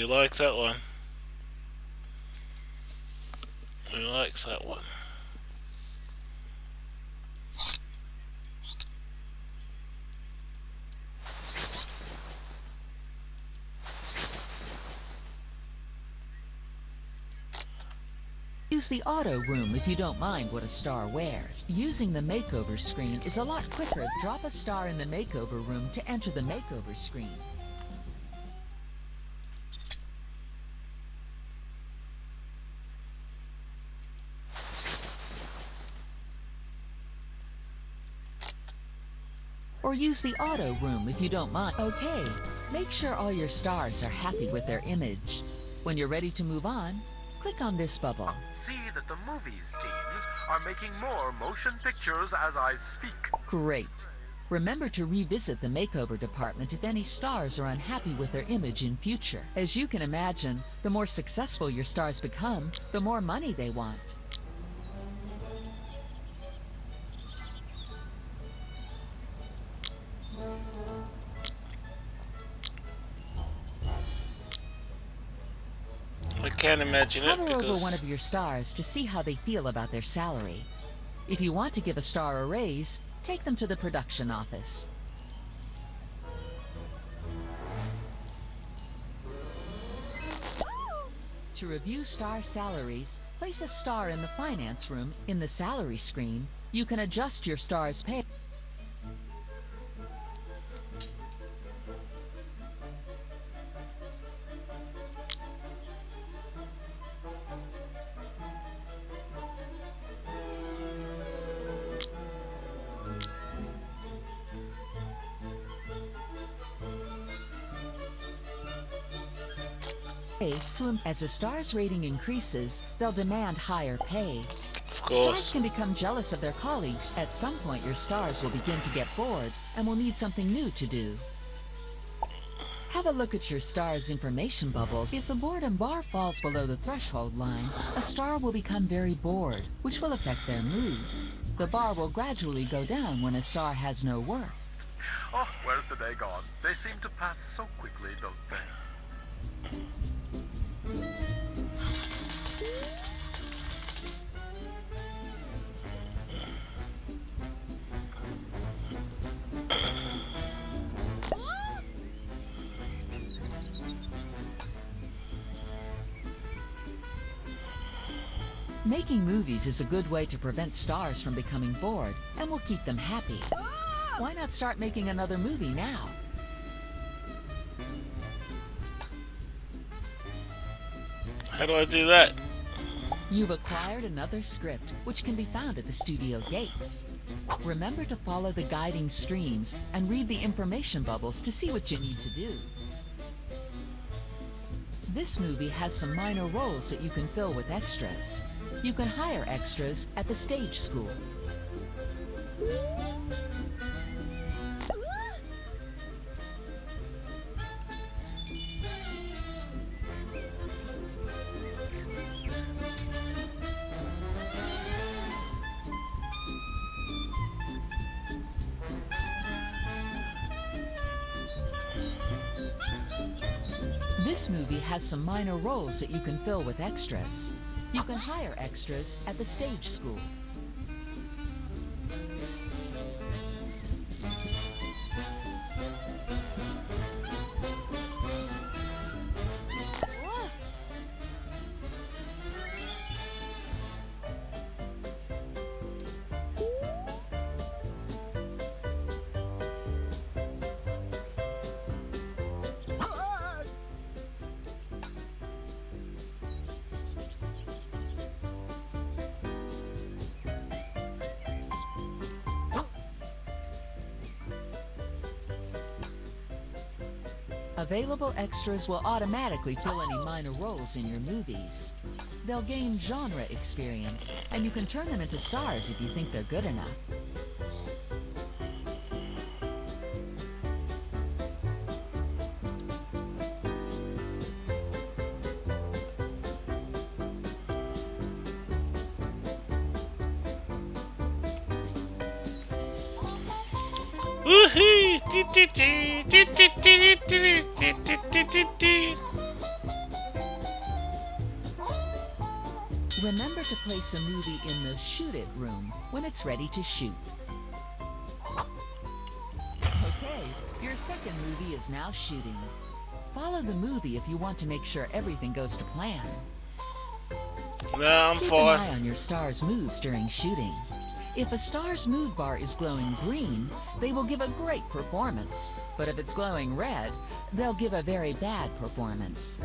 S1: We like that one. We likes that one.
S2: Use the auto room if you don't mind what a star wears. Using the makeover screen is a lot quicker. Drop a star in the makeover room to enter the makeover screen. Or use the auto room if you don't mind. Okay, make sure all your stars are happy with their image. When you're ready to move on, click on this bubble.
S4: See that the movies teams are making more motion pictures as I speak.
S2: Great. Remember to revisit the makeover department if any stars are unhappy with their image in future. As you can imagine, the more successful your stars become, the more money they want.
S1: I can't imagine it
S2: Hover over
S1: because
S2: one of your stars to see how they feel about their salary. If you want to give a star a raise, take them to the production office. To review star salaries, place a star in the finance room. In the salary screen, you can adjust your star's pay. As a star's rating increases, they'll demand higher pay.
S1: of
S2: Stars
S1: course.
S2: can become jealous of their colleagues. At some point, your stars will begin to get bored and will need something new to do. Have a look at your star's information bubbles. If the boredom bar falls below the threshold line, a star will become very bored, which will affect their mood. The bar will gradually go down when a star has no work.
S4: Oh, where's the day gone? They seem to pass so quickly, don't they?
S2: Making movies is a good way to prevent stars from becoming bored and will keep them happy. Why not start making another movie now?
S1: How do I do that?
S2: You've acquired another script, which can be found at the studio gates. Remember to follow the guiding streams and read the information bubbles to see what you need to do. This movie has some minor roles that you can fill with extras. You can hire extras at the stage school. This movie has some minor roles that you can fill with extras. You can hire extras at the stage school. Available extras will automatically fill any minor roles in your movies. They'll gain genre experience, and you can turn them into stars if you think they're good enough.
S1: Woohoo!
S2: Remember to place a movie in the shoot it room when it's ready to shoot. Okay, your second movie is now shooting. Follow the movie if you want to make sure everything goes to plan.
S1: No, I'm
S2: Keep an
S1: fine.
S2: eye on your star's moods during shooting. If a star's mood bar is glowing green, they will give a great performance. But if it's glowing red, they'll give a very bad performance.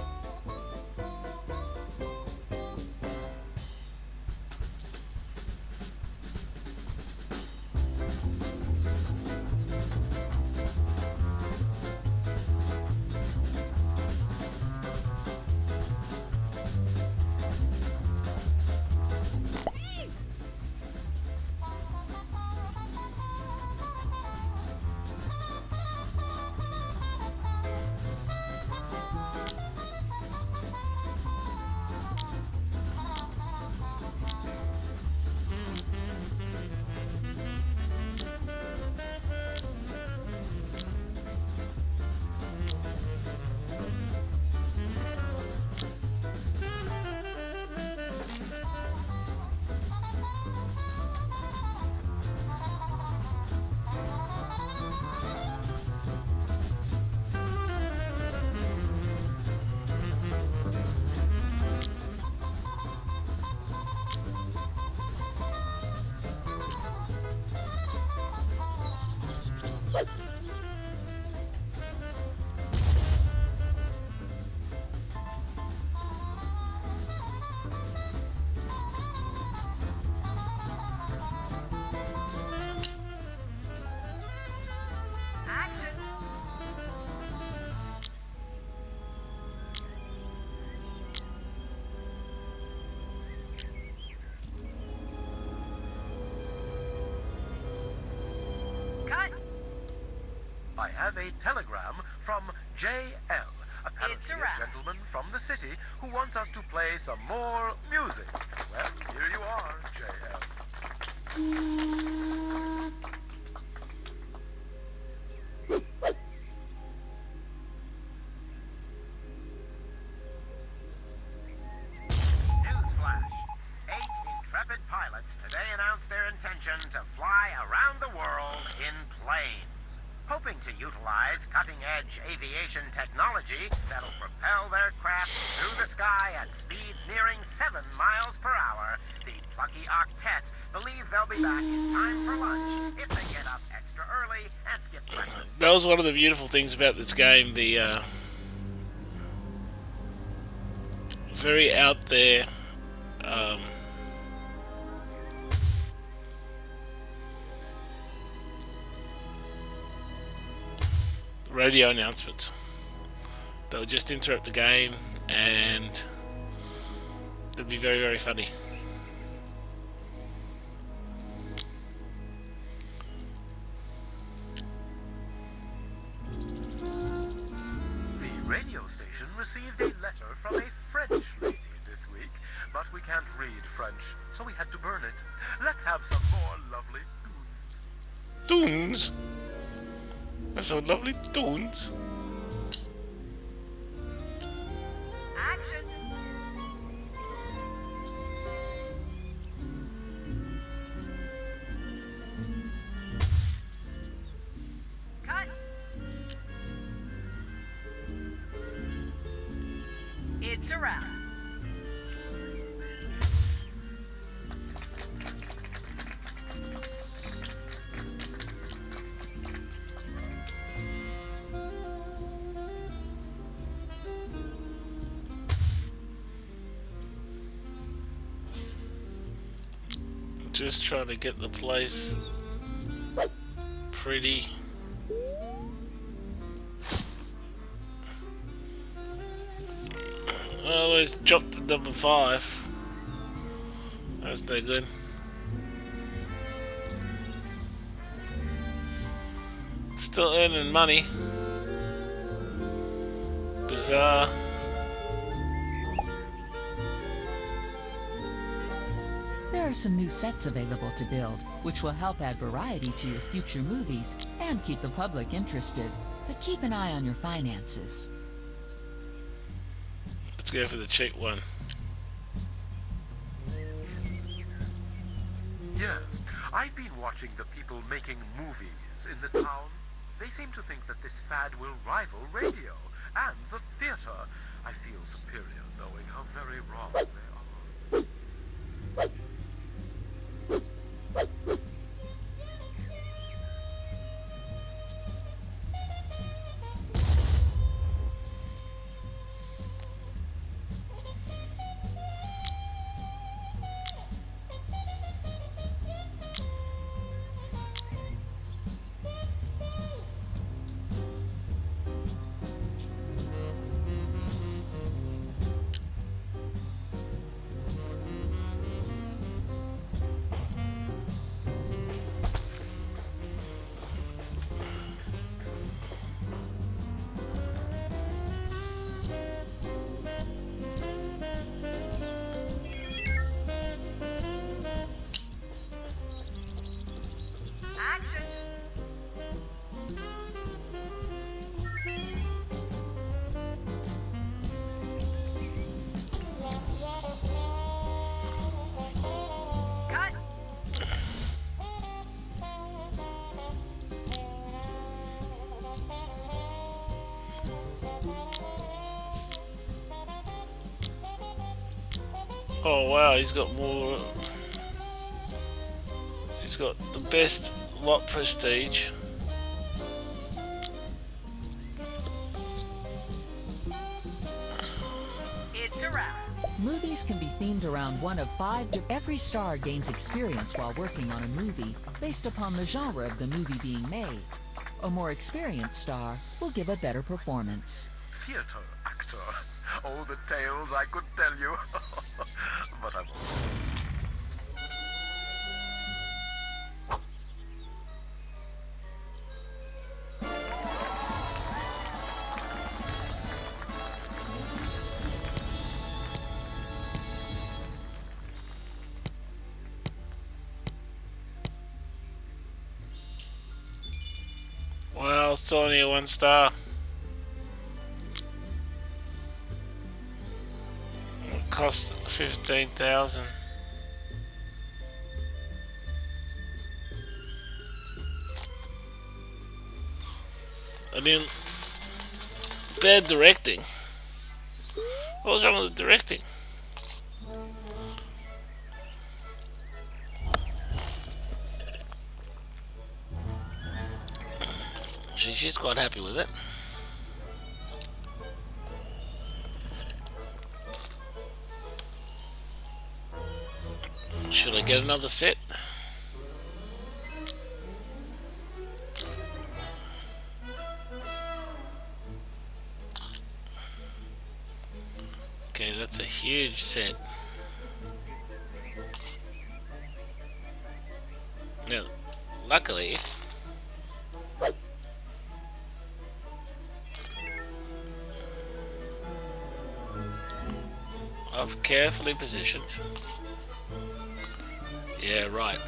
S5: Action. Cut.
S4: I have a telegram from JL, apparently
S5: It's a
S4: a
S5: wrap.
S4: gentleman from the city who wants us to play some more music. Well, here you are, JL.
S6: Newsflash. 8 intrepid pilots today announced their intention to fly around the world in planes. Hoping to utilize cutting-edge aviation technology that'll propel their craft through the sky at speeds nearing 7 miles per hour, the plucky octet believe they'll be back in time for lunch if they get up extra early and skip breakfast.
S1: That was one of the beautiful things about this game. The very out there. Radio announcements. They'll just interrupt the game and they'll be very, very funny.
S4: The radio station received a letter from a French lady this week, but we can't read French, so we had to burn it. Let's have some more lovely
S1: Tunes! That's some lovely tunes.
S5: Action. Cut. It's a wrap.
S1: Just trying to get the place pretty. I always dropped to number 5. That's no good. Still earning money. Bizarre.
S2: There are some new sets available to build, which will help add variety to your future movies and keep the public interested. But keep an eye on your finances.
S1: Let's go for the cheap one.
S4: I've been watching the people making movies in the town. They seem to think that this fad will rival radio and the theater. I feel superior knowing how very wrong they are.
S5: Action. Cut.
S1: Oh wow, he's got more. He's got the best lot prestige.
S5: It's a wrap.
S2: Movies can be themed around one of 5 every star gains experience while working on a movie based upon the genre of the movie being made. A more experienced star will give a better performance.
S4: Theater actor. Oh, the tales I could tell you. But I won't.
S1: Well, it's only a 1 star. It cost 15,000. I mean, bad directing. What was wrong with the directing? She's quite happy with it. Should I get another set? Okay, that's a huge set. Now, luckily, I've carefully positioned. Yeah, right.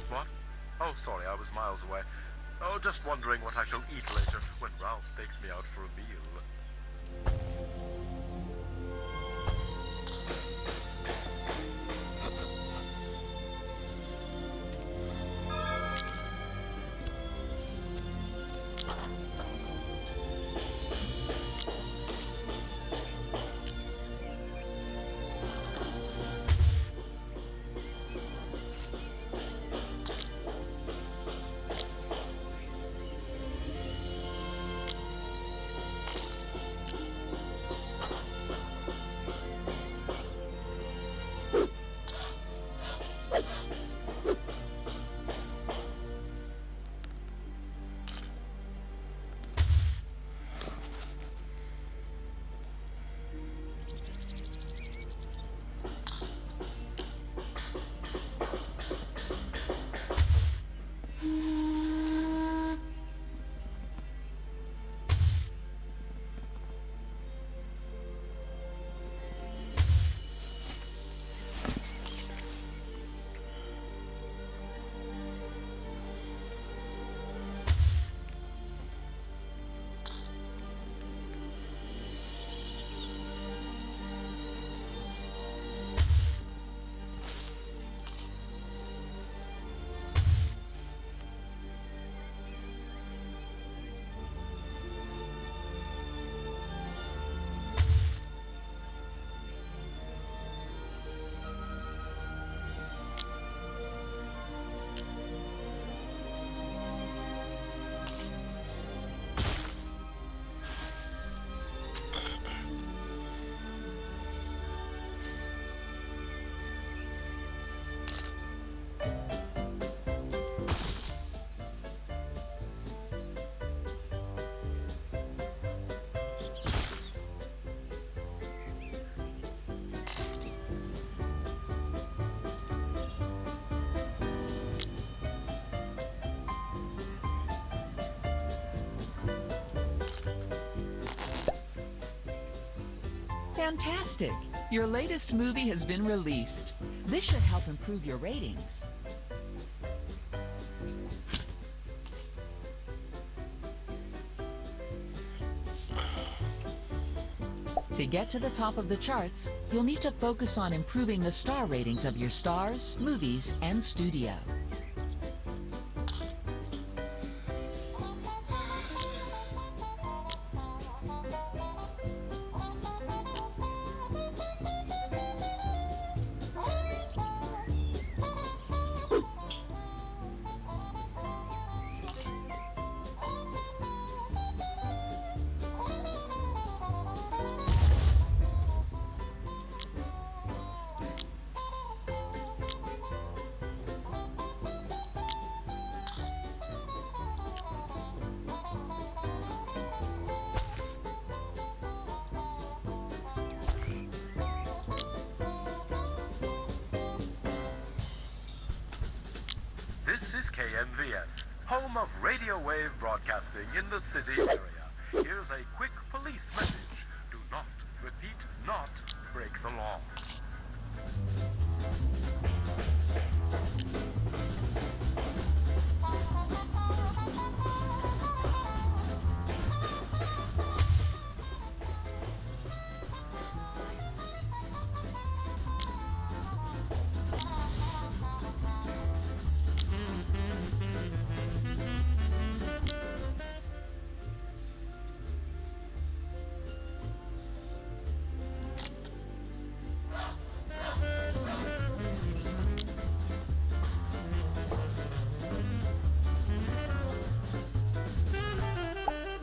S4: What? Oh, sorry, I was miles away. Oh, just wondering what I shall eat later when Ralph takes me out for a meal.
S2: Fantastic! Your latest movie has been released. This should help improve your ratings. To get to the top of the charts, you'll need to focus on improving the star ratings of your stars, movies, and studio.
S4: This is KMVS, home of radio wave broadcasting in the city area. Here's a quick police message. Do not, repeat, not break the law.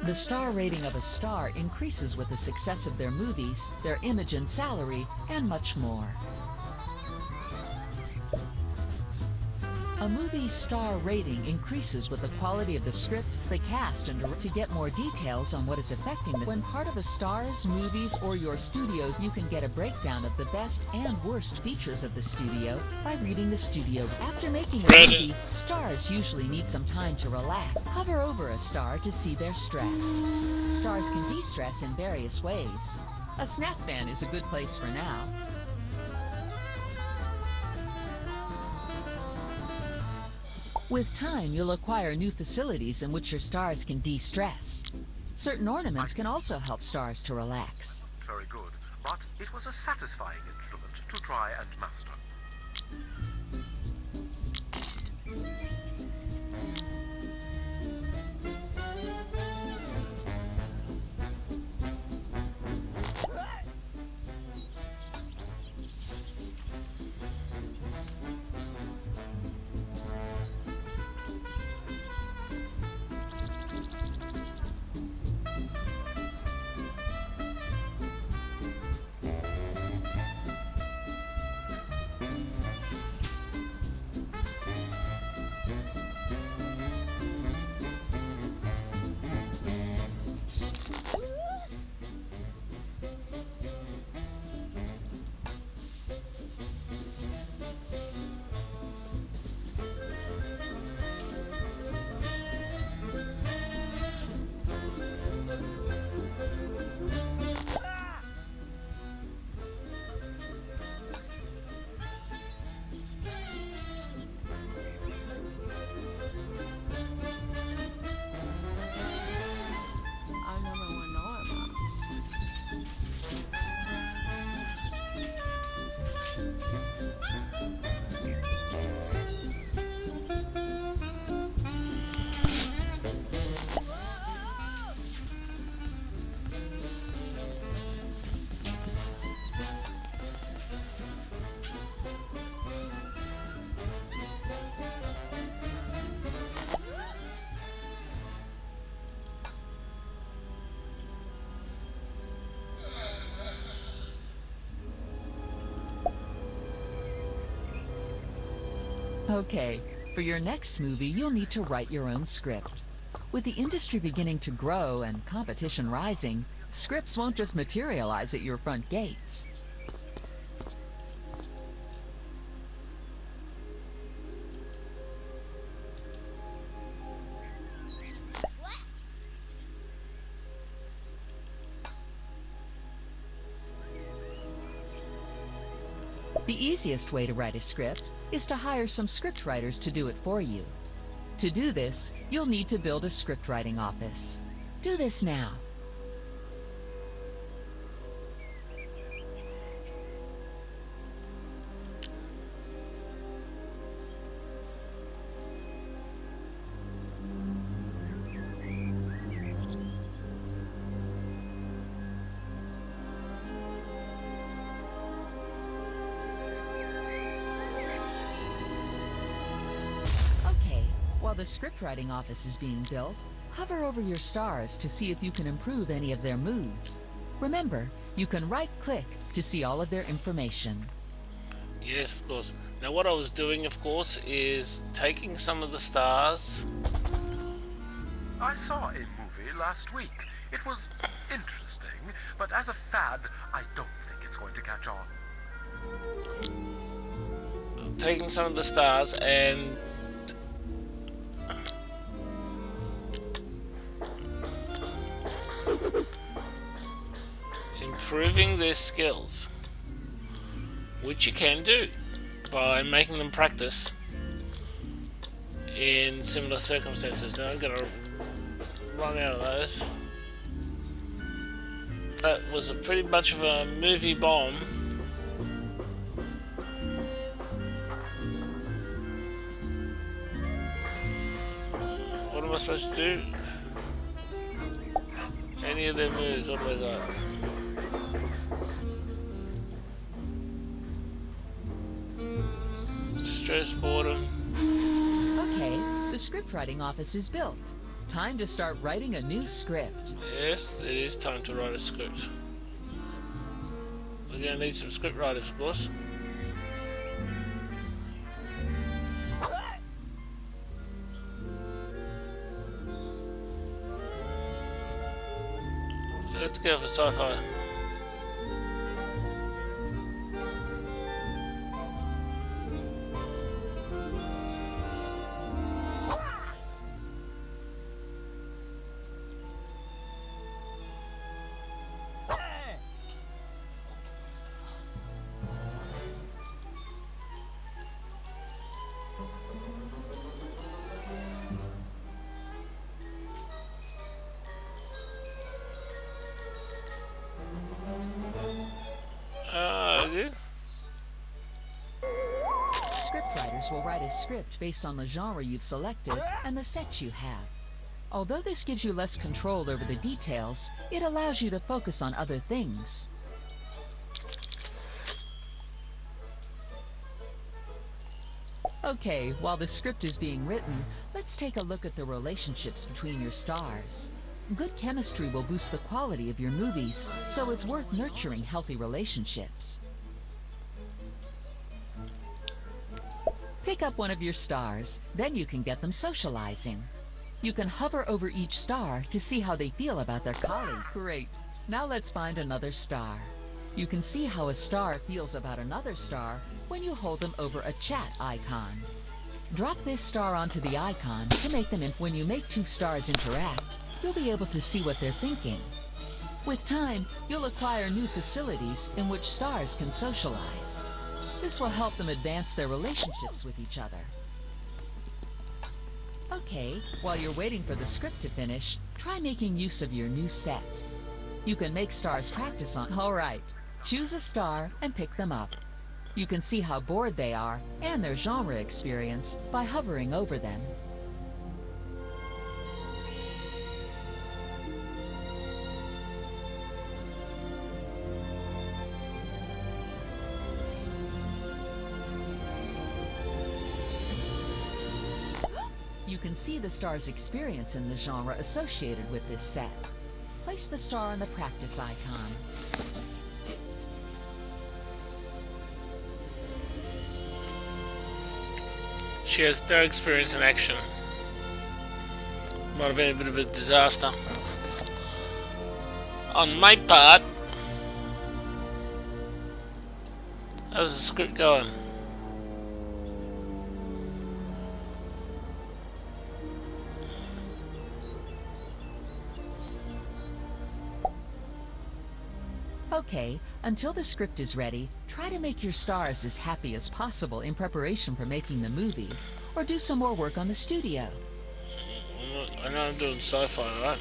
S2: The star rating of a star increases with the success of their movies, their image and salary, and much more. A movie's star rating increases with the quality of the script, the cast, and to get more details on what is affecting them. When part of a star's, movies, or your studio's, you can get a breakdown of the best and worst features of the studio by reading the studio. After making a movie, stars usually need some time to relax. Hover over a star to see their stress. Stars can de-stress in various ways. A snack ban is a good place for now. With time, you'll acquire new facilities in which your stars can de-stress. Certain ornaments can also help stars to relax.
S4: Very good, but it was a satisfying instrument to try and master.
S2: Okay, for your next movie, you'll need to write your own script. With the industry beginning to grow and competition rising, scripts won't just materialize at your front gates. The easiest way to write a script is to hire some script writers to do it for you. To do this, you'll need to build a script writing office. Do this now. While the scriptwriting office is being built, hover over your stars to see if you can improve any of their moods. Remember, you can right-click to see all of their information.
S1: Yes, of course. Now what I was doing, of course, is taking some of the stars.
S4: I saw a movie last week. It was interesting, but as a fad, I don't think it's going to catch on.
S1: Taking some of the stars and improving their skills, which you can do by making them practice in similar circumstances. Now I'm going to run out of those. That was pretty much of a movie bomb. What am I supposed to do? Any of their moves, what do they got? Stress, boredom.
S2: Okay, the scriptwriting office is built. Time to start writing a new script.
S1: Yes, it is time to write a script. We're going to need some script writers, of course. Let's go for sci-fi. Yeah.
S2: Scriptwriters will write a script based on the genre you've selected and the sets you have. Although this gives you less control over the details, it allows you to focus on other things. Okay, while the script is being written, let's take a look at the relationships between your stars. Good chemistry will boost the quality of your movies, so it's worth nurturing healthy relationships. Pick up one of your stars, then you can get them socializing. You can hover over each star to see how they feel about their colleague. Great. Now let's find another star. You can see how a star feels about another star when you hold them over a chat icon. Drop this star onto the icon to make them when you make two stars interact, you'll be able to see what they're thinking. With time, you'll acquire new facilities in which stars can socialize. This will help them advance their relationships with each other. Okay, while you're waiting for the script to finish, try making use of your new set. You can make stars practice on. All right, choose a star and pick them up. You can see how bored they are and their genre experience by hovering over them. You can see the star's experience in the genre associated with this set. Place the star on the practice icon.
S1: She has no experience in action. Might have been a bit of a disaster on my part. How's the script going?
S2: Okay, until the script is ready, try to make your stars as happy as possible in preparation for making the movie, or do some more work on the studio.
S1: I know I'm doing sci-fi, right?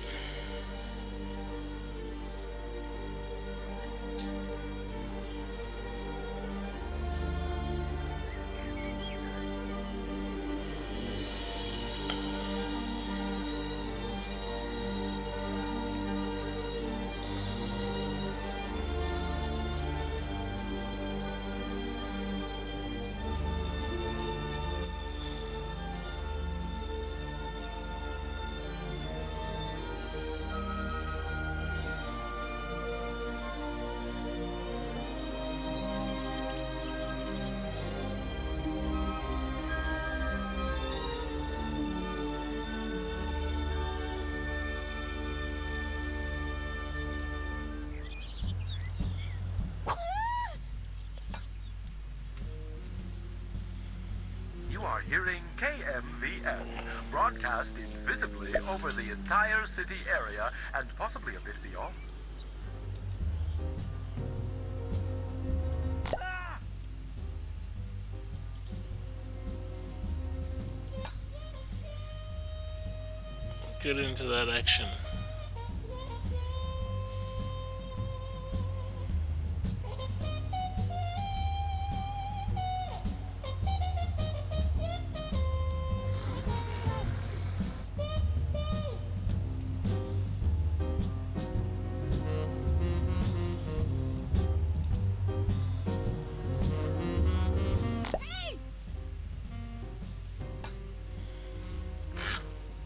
S4: You are hearing KMVS, broadcast invisibly over the entire city area and possibly a bit beyond.
S1: Get into that action.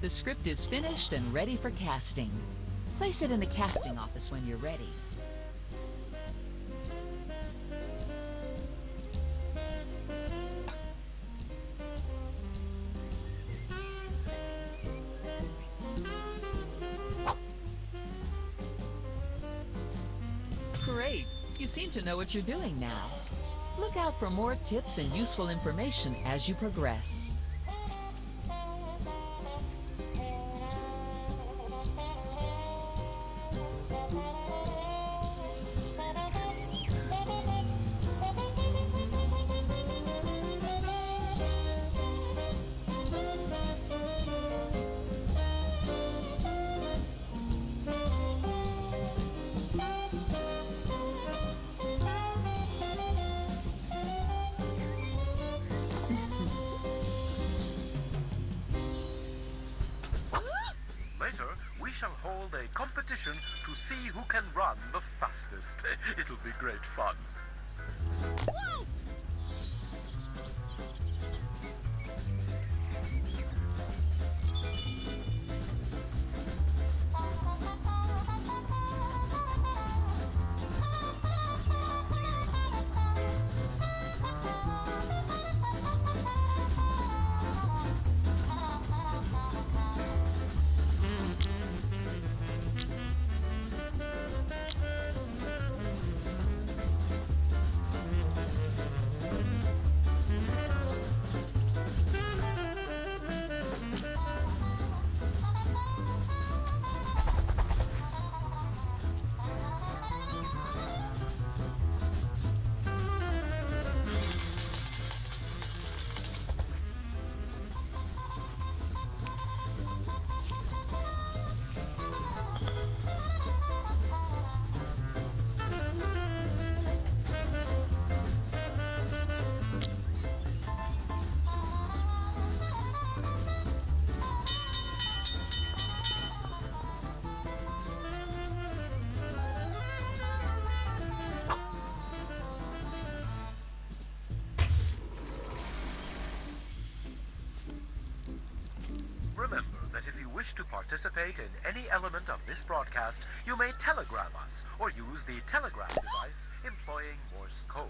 S2: The script is finished and ready for casting. Place it in the casting office when you're ready. Great! You seem to know what you're doing now. Look out for more tips and useful information as you progress.
S4: Later, we shall hold a competition to see who can run the fastest. It'll be great fun. Remember that if you wish to participate in any element of this broadcast, you may telegram us or use the telegraph device employing Morse code.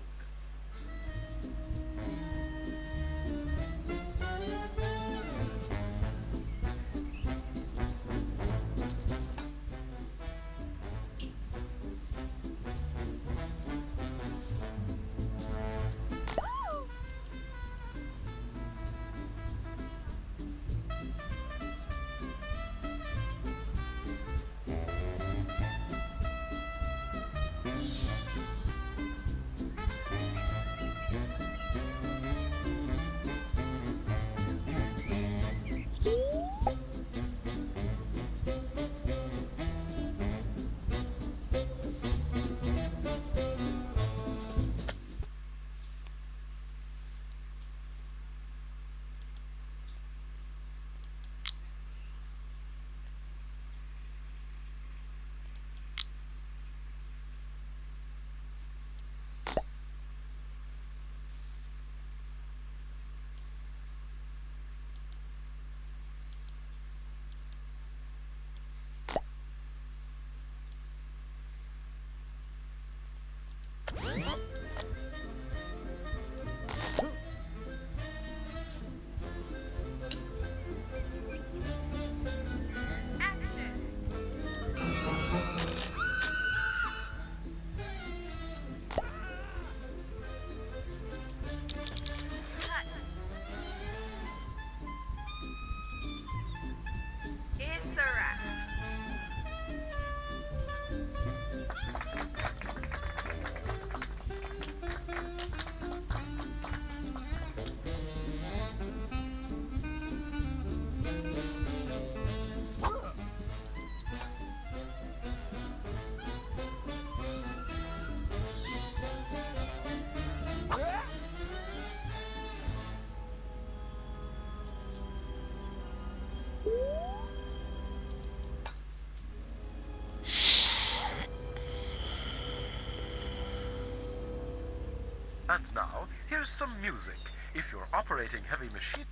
S4: And now, here's some music. If you're operating heavy machine...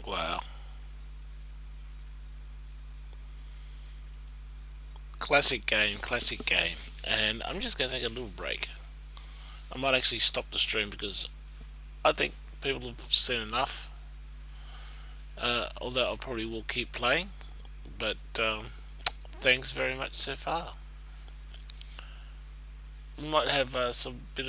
S1: Wow. Classic game, classic game. And I'm just going to take a little break. I might actually stop the stream because I think people have seen enough. Although I probably will keep playing. But thanks very much so far. We might have some bit